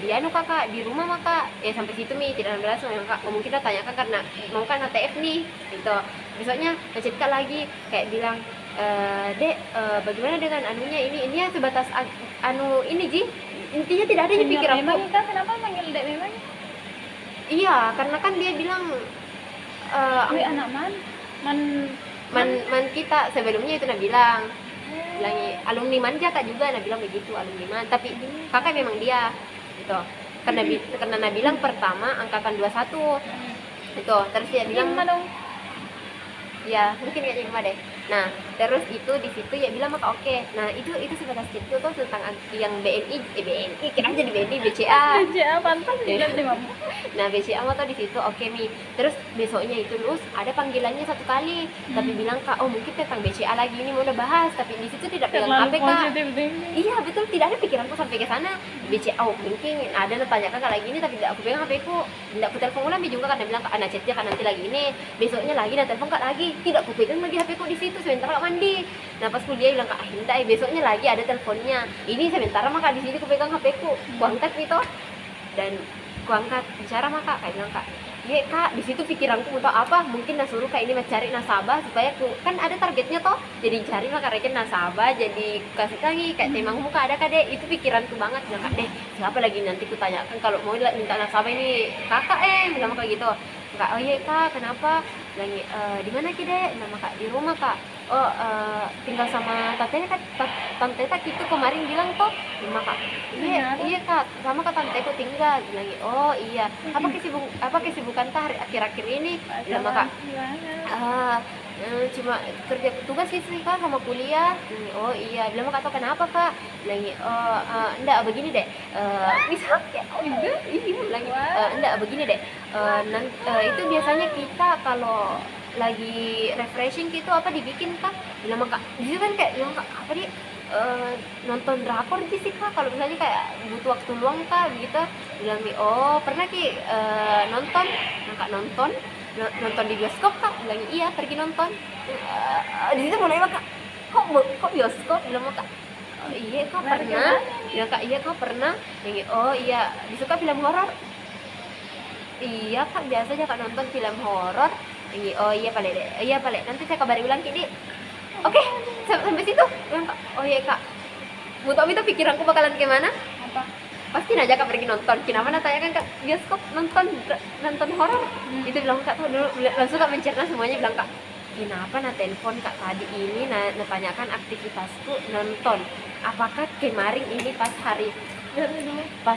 di anu kakak di rumah mah kak. Ya sampai situ mi tidak ada langsung kak. Mungkin kita tanyakan karena mau kan TF nih gitu. Besoknya ngechat kak lagi kayak bilang dek bagaimana dengan anunya ini ya sebatas anu ini ji, intinya tidak ada di pikiranku. Memang kita kenapa manggil dek memang? Iya karena kan dia bilang anak man kita sebelumnya itu bilang alumni manja kak juga bilang begitu, alumni man, tapi kakak memang dia gitu, karena bilang pertama angkatan 21 itu, terus dia bilang dong ya mungkin kayak cuma deh. Nah terus itu di situ ya bilang maka oke. Nah itu sebatas itu tuh tentang yang BNI kira aja di BNI BCA pantas tidak sih mama. Nah BCA mah tuh di situ oke mi. Terus besoknya itu terus ada panggilannya 1 kali, tapi bilang kak oh mungkin tentang BCA lagi ini mau udah bahas, tapi di situ tidak pegang HP kak. Iya betul, tidak ada pikiranku sampai ke sana. BCA oh mungkin ada tanyakan kak lagi ini, tapi tidak aku pegang HP ku, tidak aku telepon ulang juga karena bilang kak anak chatnya kan nanti lagi ini, besoknya lagi dan telepon kak lagi, tidak aku pegang lagi HP ku di situ sebentar kak mandi. Nah pas kuliah bilang kak hendak besoknya lagi ada teleponnya, ini sebentar maka di sini aku pegang HP ku angkat gitu, dan ku angkat bicara maka kayak bilang kak iya kak, di situ pikiranku untuk apa mungkin nasuruh kayak ini mencari nasabah supaya ku kan ada targetnya toh, jadi cari maka reken nasabah, jadi kasih lagi kayak temang muka ada kak deh, itu pikiranku banget. Bilang kak deh siapa lagi nanti ku tanyakan kalau mau minta nasabah ini kakak bilang kayak gitu. Kak oh iya kak kenapa, bilang di mana ki deh, nama kak di rumah kak. Oh tinggal sama tante kan, tante tak itu kemarin bilang kok rumah kak. Iya kak sama kak tanteku tinggal, bilang oh iya apa kesibukan kak akhir-akhir ini, bilang kak cuma kerja tugas sih kak sama kuliah. Oh iya, bilang kak kenapa kak, bilang enggak begini deh, misal kayak oh iya bilang enggak begini deh, itu biasanya kita kalau lagi refreshing gitu apa dibikin kak, bilang kak di situ kan kayak bilang kak apa dia nonton drakor sih kak, kalau misalnya kayak butuh waktu luang kak begitu. Bilang nih, oh pernah ki nonton, nah, kak nonton di bioskop kak, bilang iya pergi nonton. Di situ mulai kak, kok bioskop, bilang kak, oh, iya kak pernah, bilang kak iya kak pernah, yang oh iya disuka film horor, iya kak biasanya kak nonton film horor, yang oh iya paling nanti saya kabari ulang ki. Oke, sampai situ. Bilang kak, oh iya kak. Mau tau itu pikiranku bakalan gimana? Apa? Pasti aja kak pergi nonton. Kenapa tanya kan kak bioskop nonton horor? Itu bilang kak tuh dulu langsung kak mencerna semuanya, bilang kak. Kenapa telepon kak tadi ini tanyakan aktivitasku nonton. Apakah kemarin ini pas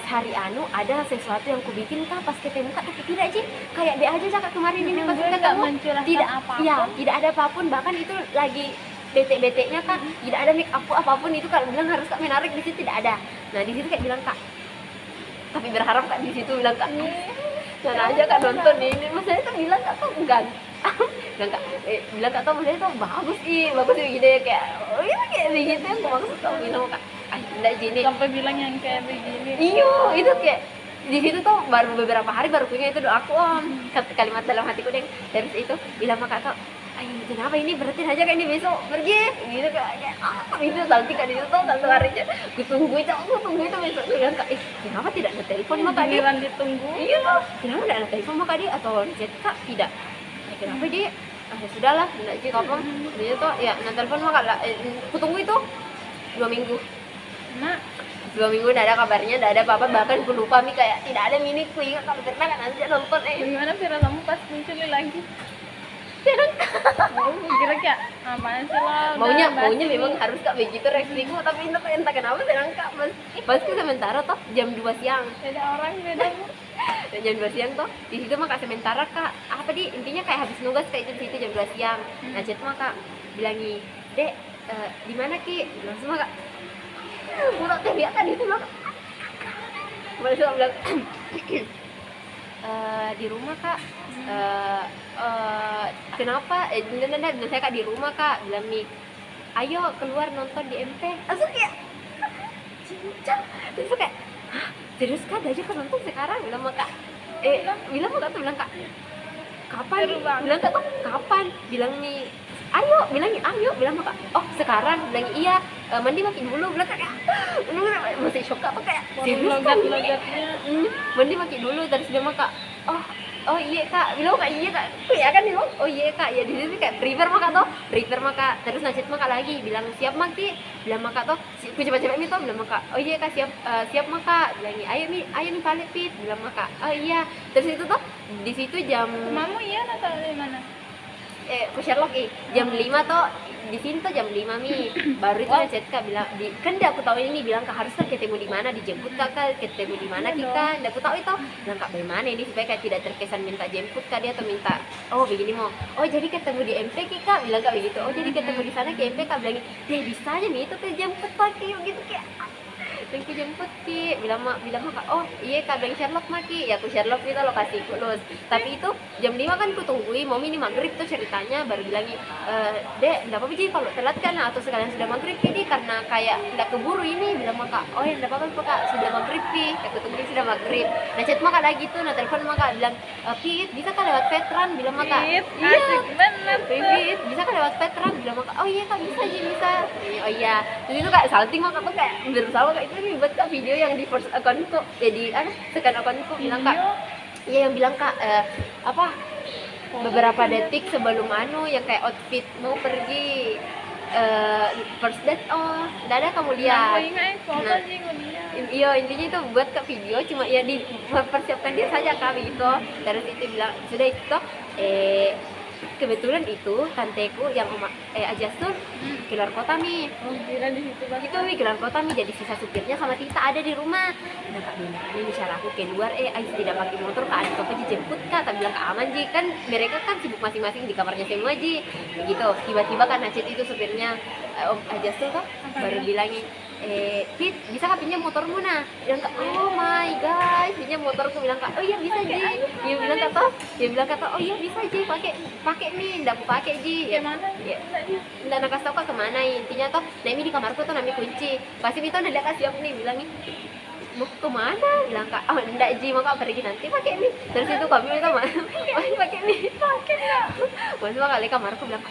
hari anu ada sesuatu yang ku bikin kak pas ketemu kak, tapi tidak sih, kayak be aja kak kemarin ini pas ketemu tidak apapun. ya tidak ada apapun, bahkan itu lagi bete-betenya kak, tidak ada make up apapun itu kak bilang harus kak menarik, di situ tidak ada. Nah di situ kayak bilang kak, tapi berharap kak di situ bilang kak dan aja kak nonton ini, maksudnya tuh bilang kak tuh enggak bilang kak tuh maksudnya tuh bagus sih gitu ya, kayak oh iya kayak begitu yang maksud tuh bilang kak enggak gini sampai bilang yang kayak begini. iyo itu kayak di situ tuh baru beberapa hari baru punya itu doaku kalimat dalam hatiku deh dari itu bilang sama kak tuh, kenapa ini berarti aja kayak ini besok pergi gitu kayak itu salty kan itu tuh satu harinya aku tunggu itu besok. Dia bilang kak kenapa tidak ada telepon maka dia ditunggu. iya kenapa tidak ada telepon maka dia atau chat kak tidak kenapa dia ya sudahlah tidak sih kapan dia tuh ya nah telepon maka aku tunggu itu 2 minggu. Mak, 2 minggu tidak ada kabarnya, tidak ada apa-apa, bahkan aku lupa nih kayak tidak ada mini ku ingat kalau pernah kan aja nonton gimana Vira kamu pas muncul lagi? Kira kayak apaan sih lo? Maunya memang harus kak begitu reaksiku, tapi entah kenapa sedang kak masku sementara toh jam 2 siang. Beda orang, beda Jam 2 siang toh di situ mah kak sementara kak apa di intinya kayak habis nugas kayak jam situ jam 2 siang. Nah chat mah kak bilangi dek di mana ki langsung mah kak udah kelihatan itu mah langsung bilang di rumah kak kenapa saya kak di rumah kak bilang nih ayo keluar nonton di MP langsung kayak cincang terus kayak hah serius kak aja kan nonton sekarang bilang mah kak bilang mah kak tuh bilang kak kapan bilang kak tuh kapan bilang nih ayo bilang mah kak oh sekarang bilang iya mandi maki dulu bilang kak masih shock kak kayak serius kan mandi maki dulu terus bilang mah kak oh iya kak bilang kak iya kak ya kan bilang oh iya kak ya di sini kayak prepare mah kak terus nacet mah kak lagi bilang siap maki bilang mah kak toh ku coba-coba mi toh bilang mah kak oh iya kak siap mah kak bilang ayo mi balik pit bilang mah kak oh iya terus itu toh di situ jam mamu iya atau di mana? ku Sherlock jam 5 toh di sini tuh jam 5 mi baru itu chat kak bilang kan dia aku tahu ini bilang kak harus ketemu di mana dijemput kak ketemu di mana kita dan aku tahu itu bilang kak bagaimana ini supaya kayak tidak terkesan minta jemput kak dia atau minta oh begini mau oh jadi ketemu di MP kak bilang kak begitu oh jadi ketemu di sana ke MP kak bilang deh bisa aja nih itu jemput kak gitu kayak dan ku jemput ki bilang mah kak oh iya kak bilang Sherlock mah ki ya aku Sherlock itu lokasiku lulus tapi itu jam 5 kan ku tungguin mau ini maghrib tuh ceritanya baru bilang dek enggak apa-apa sih kalau telat kan atau sekalian sudah maghrib ini karena kayak enggak keburu ini bilang mah kak oh ya enggak apa-apa kak sudah maghrib pi aku tungguin sudah maghrib nah chat mah kak lagi tuh nah telepon mah kak bilang Pit bisa kak lewat veteran bilang mah kak iya bener Pit bisa kak lewat veteran bilang mah kak oh iya kak bisa oh iya jadi itu kak salting mah kak tuh kayak berusaha kak itu buat kak video yang di first accountku jadi second accountku bilang kak iya yang bilang kak beberapa detik sebelum yang kayak outfit mau pergi first date udah ada kamu lihat iya intinya itu buat kak video cuma ya dipersiapkan dia saja kak gitu terus itu bilang sudah itu kebetulan itu tanteku yang Ajastur keluar kota nih kira di situ banget itu keluar kota nih jadi sisa supirnya sama Tita ada di rumah nah kak bilang ini cara aku keluar Ais tidak pakai motor kak ada apa dijemput kak tak bilang kak aman ji kan mereka kan sibuk masing-masing di kamarnya semua ji begitu tiba-tiba kan Najit itu supirnya Om Ajastur kak baru bilangin Pit bisa kak pinjam motormu nah bilang kak oh my guys pinjam motorku bilang kak oh iya bisa ji dia bilang kak toh dia bilang kata oh iya bisa Ji pakai nih ndak aku pakai Ji ya Gimana? ya ndak nak kasih tau kak kemana intinya toh Nami di kamarku tuh Nami kunci pasti itu udah lihat siap nih bilangnya mau kemana bilang kak oh ndak Ji mau kak pergi nanti pakai nih terus itu kami itu mah pakai nih pakai nggak masuk kali kamarku bilang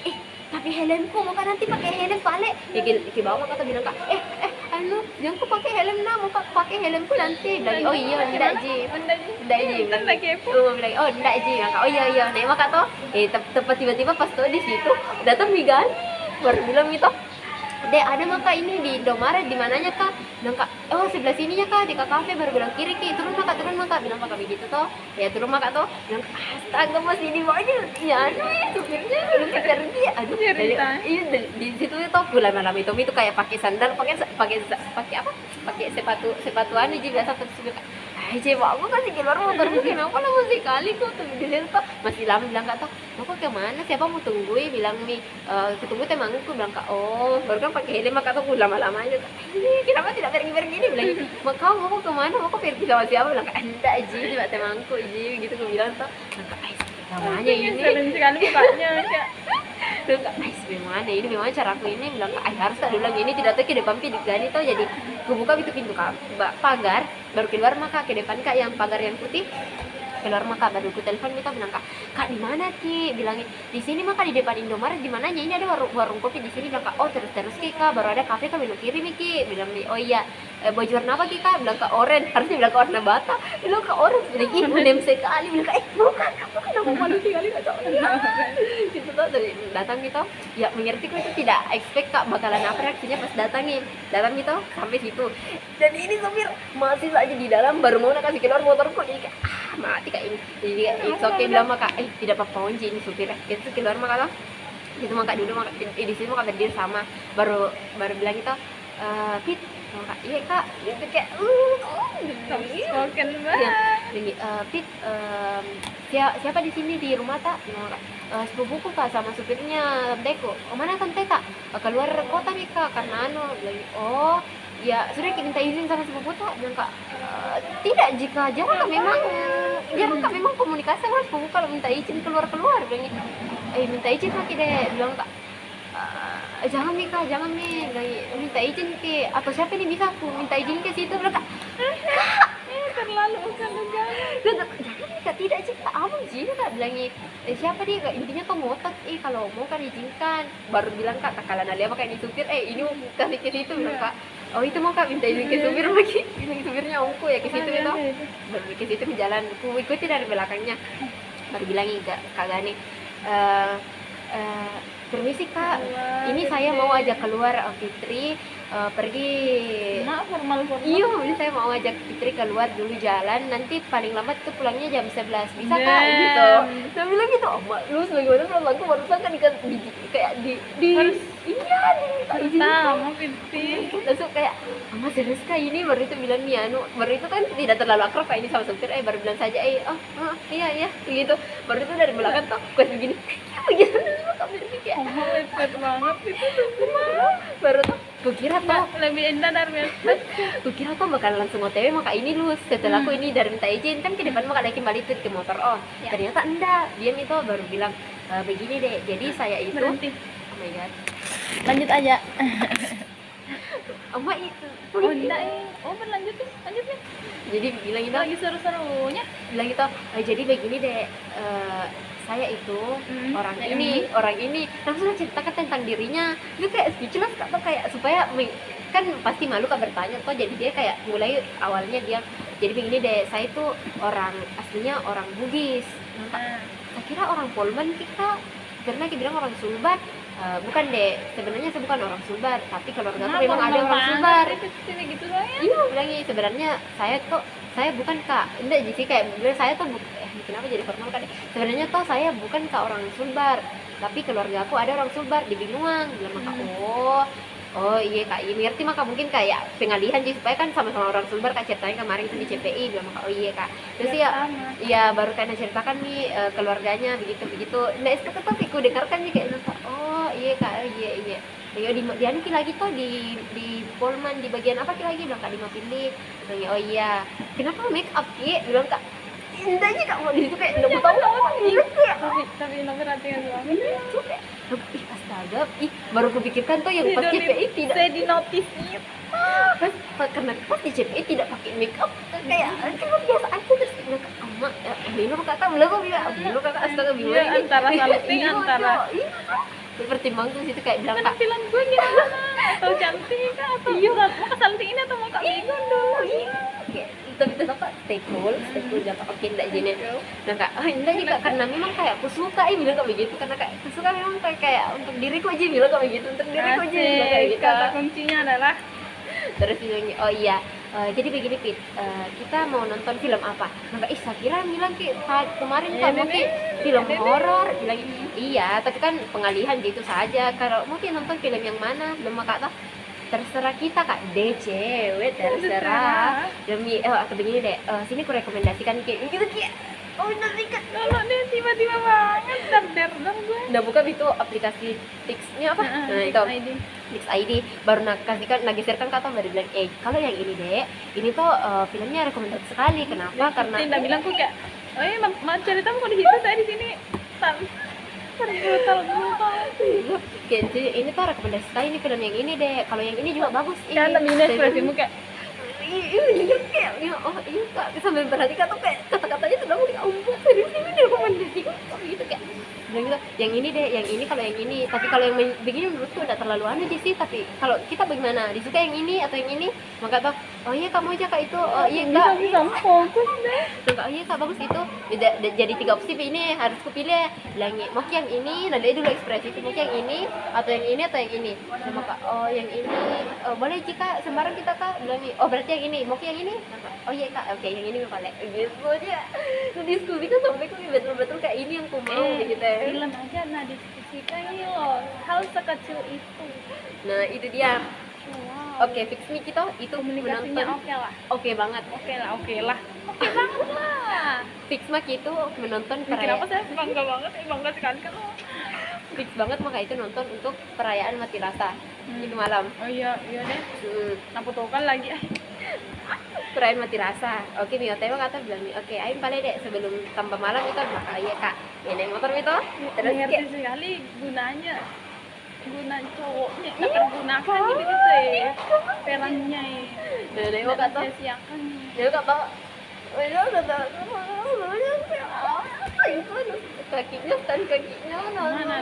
tapi helmku mau kak nanti pakai helm balik ya ki bawa kata bilang kak anu jangan ku pakai helm nah mau kak pakai helmku nanti bilang oh iya ndak Ji Benda Ji. ndak Ji bilang Benda kepo. bilang oh ndak Ji bilang oh iya nek maka toh tepat tiba-tiba pas tuh di situ datang Migan baru bilang gitu Dek ada maka ini di Indomaret di mananya kak bilang kak oh sebelah sininya kak di kak kafe baru bilang kiri ki turun maka bilang maka begitu toh ya turun maka toh bilang astaga masih di bawahnya ya aduh ya supirnya belum pergi aduh Cerita. iya di situ itu pulang malam itu kayak pakai sandal pakai apa pakai sepatuan aja biasa terus supir aja pak aku kasih keluar motor mungkin apa lama sekali kok tuh dilihat tuh masih lama bilang kak toh mau kok kemana siapa mau tungguin bilang nih ketemu temangku bilang kak oh baru kan pakai helm maka tuh lama-lama aja kenapa tidak pergi-pergi ini bilang mau kau mau kemana mau kau pergi sama siapa bilang kak enggak Ji coba temangku Ji gitu aku bilang tuh kak namanya ini Sering sekali bukanya Kak. tuh kak bagaimana ini memang caraku ini bilang kak harus tak bilang ini tidak tahu ke depan pintu gani tuh jadi aku buka itu pintu pagar baru keluar maka ke depan kak yang pagar yang putih keluar maka baru ku telepon kita bilang kak di mana ki bilangin di sini maka di depan Indomaret di mananya ini ada warung kopi di sini bilang kak oh terus ki kak baru ada kafe kak belok kiri ki bilang oh iya baju warna apa ki kak bilang kak orange harusnya bilang kak warna bata bilang kak orange bilang ih menem sekali bilang kak bukan aku malu sekali kak gitu tuh datang gitu ya mengerti kok itu tidak expect kak bakalan apa reaksinya pas datang gitu sampai situ dan ini supir masih saja di dalam baru mau nak kasih keluar motorku dia kayak mati kak ini jadi it's okay bilang maka tidak apa-apa Onji ini supirnya itu keluar maka itu maka dulu maka di sini maka berdiri sama baru bilang gitu Pit maka iya kak itu kayak Spoken banget. Pit siapa di sini di rumah tak maka sepupuku kak sama supirnya tanteku mana tante kak keluar kota nih kak karena lagi oh ya sudah minta izin sama sepupu tak bilang kak tidak jika jarang kak memang komunikasi sama sepupu kalau minta izin keluar bilang minta izin lagi deh bilang kak jangan nih kak jangan nih lagi minta izin ke atau siapa nih bisa aku minta izin ke situ bilang kak Terlalu jangan. jangan nih kak tidak sih kak aman sih kak bilangnya siapa dia kak intinya kau ngotot kalau mau kan izinkan baru bilang kak takalan alia pakai ini supir ini mau kasih ke situ bilang kak oh itu mau kak minta izin ke supir lagi supirnya ongku ya ke situ itu baru ke situ di jalan aku ikuti dari belakangnya baru bilangin kak Gani permisi kak ini saya mau ajak keluar Fitri pergi Formal. iya ini saya mau ajak Fitri keluar dulu jalan nanti paling lambat tuh pulangnya jam 11 bisa kak gitu saya bilang gitu lu bagaimana kalau aku barusan kan kayak di iya diminta izin Sama Fitri. langsung kayak serius kak ini baru itu bilang nih baru itu kan tidak terlalu akrab kayak ini sama supir baru bilang saja iya gitu baru itu dari belakang tuh gue begini begitu Hebat banget itu. baru tuh kukira tuh Lebih indah dari biasa. kukira tuh bakal langsung OTW maka ini lu setelah aku ini dari minta izin kan ke depan maka lagi kembali tuh ke motor ternyata enggak dia itu baru bilang begini deh jadi saya itu Berhenti. oh my god Lanjut aja. Oma itu Oh enggak berlanjut nih. Lanjut nih. jadi bilang gitu Lagi seru-serunya. bilang gitu jadi begini deh saya itu orang ini langsung ceritakan tentang dirinya itu kayak speechless kak tuh kayak supaya kan pasti malu kak bertanya tuh jadi dia kayak mulai awalnya dia jadi begini deh saya itu aslinya orang Bugis saya kira orang Polman kita karena kita bilang orang Sulbar bukan deh sebenarnya saya bukan orang Sulbar tapi keluarga tuh memang ada orang Sulbar Gitu saya. iya bilangnya sebenarnya saya bukan kak enggak jadi kayak bilang saya tuh kenapa jadi formal kan sebenarnya tuh saya bukan kak orang Sulbar tapi keluarga aku ada orang Sulbar di Binuang bilang maka oh iya kak iya ngerti maka mungkin kayak pengalihan jadi supaya kan sama-sama orang Sulbar kak ceritanya kemarin itu di CPI bilang maka oh iya kak terus ya baru karena ceritakan nih keluarganya begitu nah itu tetap aku dengarkan nih kayak oh iya kak iya ya di Aniki lagi tuh di Polman di bagian apa lagi bilang kak di Mapili bilangnya oh iya kenapa make up ki bilang kak indahnya kak mau di situ kayak nggak tahu Tapi nomor perhatian banget. Ih, astaga, baru kupikirkan tuh yang pas CPI tidak Saya di notice itu. karena pas di CPI tidak pakai make up kayak cuma biasa aja terus bilang ama ya Bino kakak bilang kok bilang Bino kakak astaga Bino Iya, antara salting Iya, antara iya. Pertimbang tuh situ kayak bilang kak penampilan gue gimana atau cantik atau mau ke salting ini atau mau ke Bigon dulu. kayak tapi tetap kak stay cool jangan oke enggak gini nah kak enggak nih kak karena memang kayak aku suka bilang kak begitu karena kayak aku suka memang kayak untuk diriku aja bilang kak begitu untuk diriku aja bilang kayak gitu Kata kuncinya adalah terus bilangnya oh iya jadi begini Pit kita mau nonton film apa maka saya kira bilang kemarin kak mau film horor bilang iya tapi kan pengalihan gitu saja kalau mau nonton film yang mana belum kak terserah kita kak deh cewek terserah demi atau begini deh sini ku rekomendasikan kayak gitu kayak oh nanti kan kalau dia tiba-tiba banget dar dong gue. udah buka itu aplikasi Tix-nya apa nah itu Tix ID baru nageserkan kata baru bilang kalau yang ini deh ini tuh filmnya rekomendasi sekali kenapa karena tidak bilang kok kayak oh iya ceritamu kok di situ saya di sini brutal kayak ini tuh rekomendasi sekali ini film yang ini deh kalau yang ini juga bagus kan tapi ini ekspresimu kayak iya kayak oh iya kak sambil perhatikan tuh kayak kata-katanya sudah mau diambung serius ini direkomendasikan gitu kayak bilang gitu yang ini deh yang ini kalau yang ini tapi kalau yang begini menurutku udah terlalu aneh sih tapi kalau kita bagaimana disuka yang ini atau yang ini maka tuh oh iya kamu aja kak itu oh iya kak bisa fokus deh oh iya kak bagus itu jadi 3 opsi ini harus kupilih bilang mau yang ini nah dia dulu ekspresi itu mau yang ini atau yang ini atau yang ini nah maka oh yang ini boleh jika sembarang kita kak bilang oh berarti yang ini mau yang ini oh iya kak oke yang ini boleh gitu aja diskusikan sampai aku betul-betul kayak ini yang ku mau gitu film aja nah diskusikan ini loh hal sekecil itu nah itu dia wow. Oke, fix nih kita itu komunikasinya menonton oke banget oke lah fix mah itu menonton mikir apa saya bangga banget bangga sekali kan fix banget maka itu nonton untuk perayaan mati rasa itu malam oh iya deh apa tuh kan lagi perayaan mati rasa oke Mio Teo kata bilang nih oke ayo balik deh sebelum tambah malam itu maka iya kak ini motor itu terus ngerti sekali gunanya guna cowoknya tergunakan gitu ya perannya ya Dewa kata sia-siakan Dewa kata Dewa kata kakinya mana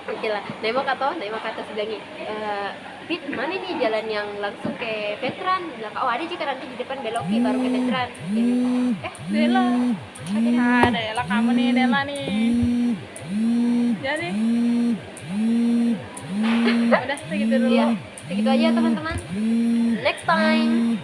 oke lah Nemo kata sebelah Pit mana nih jalan yang langsung ke Veteran bilang oh ada jika nanti di depan belok baru ke Veteran Dela Dela kamu nih Dela nih jadi udah segitu dulu ya segitu aja teman-teman next time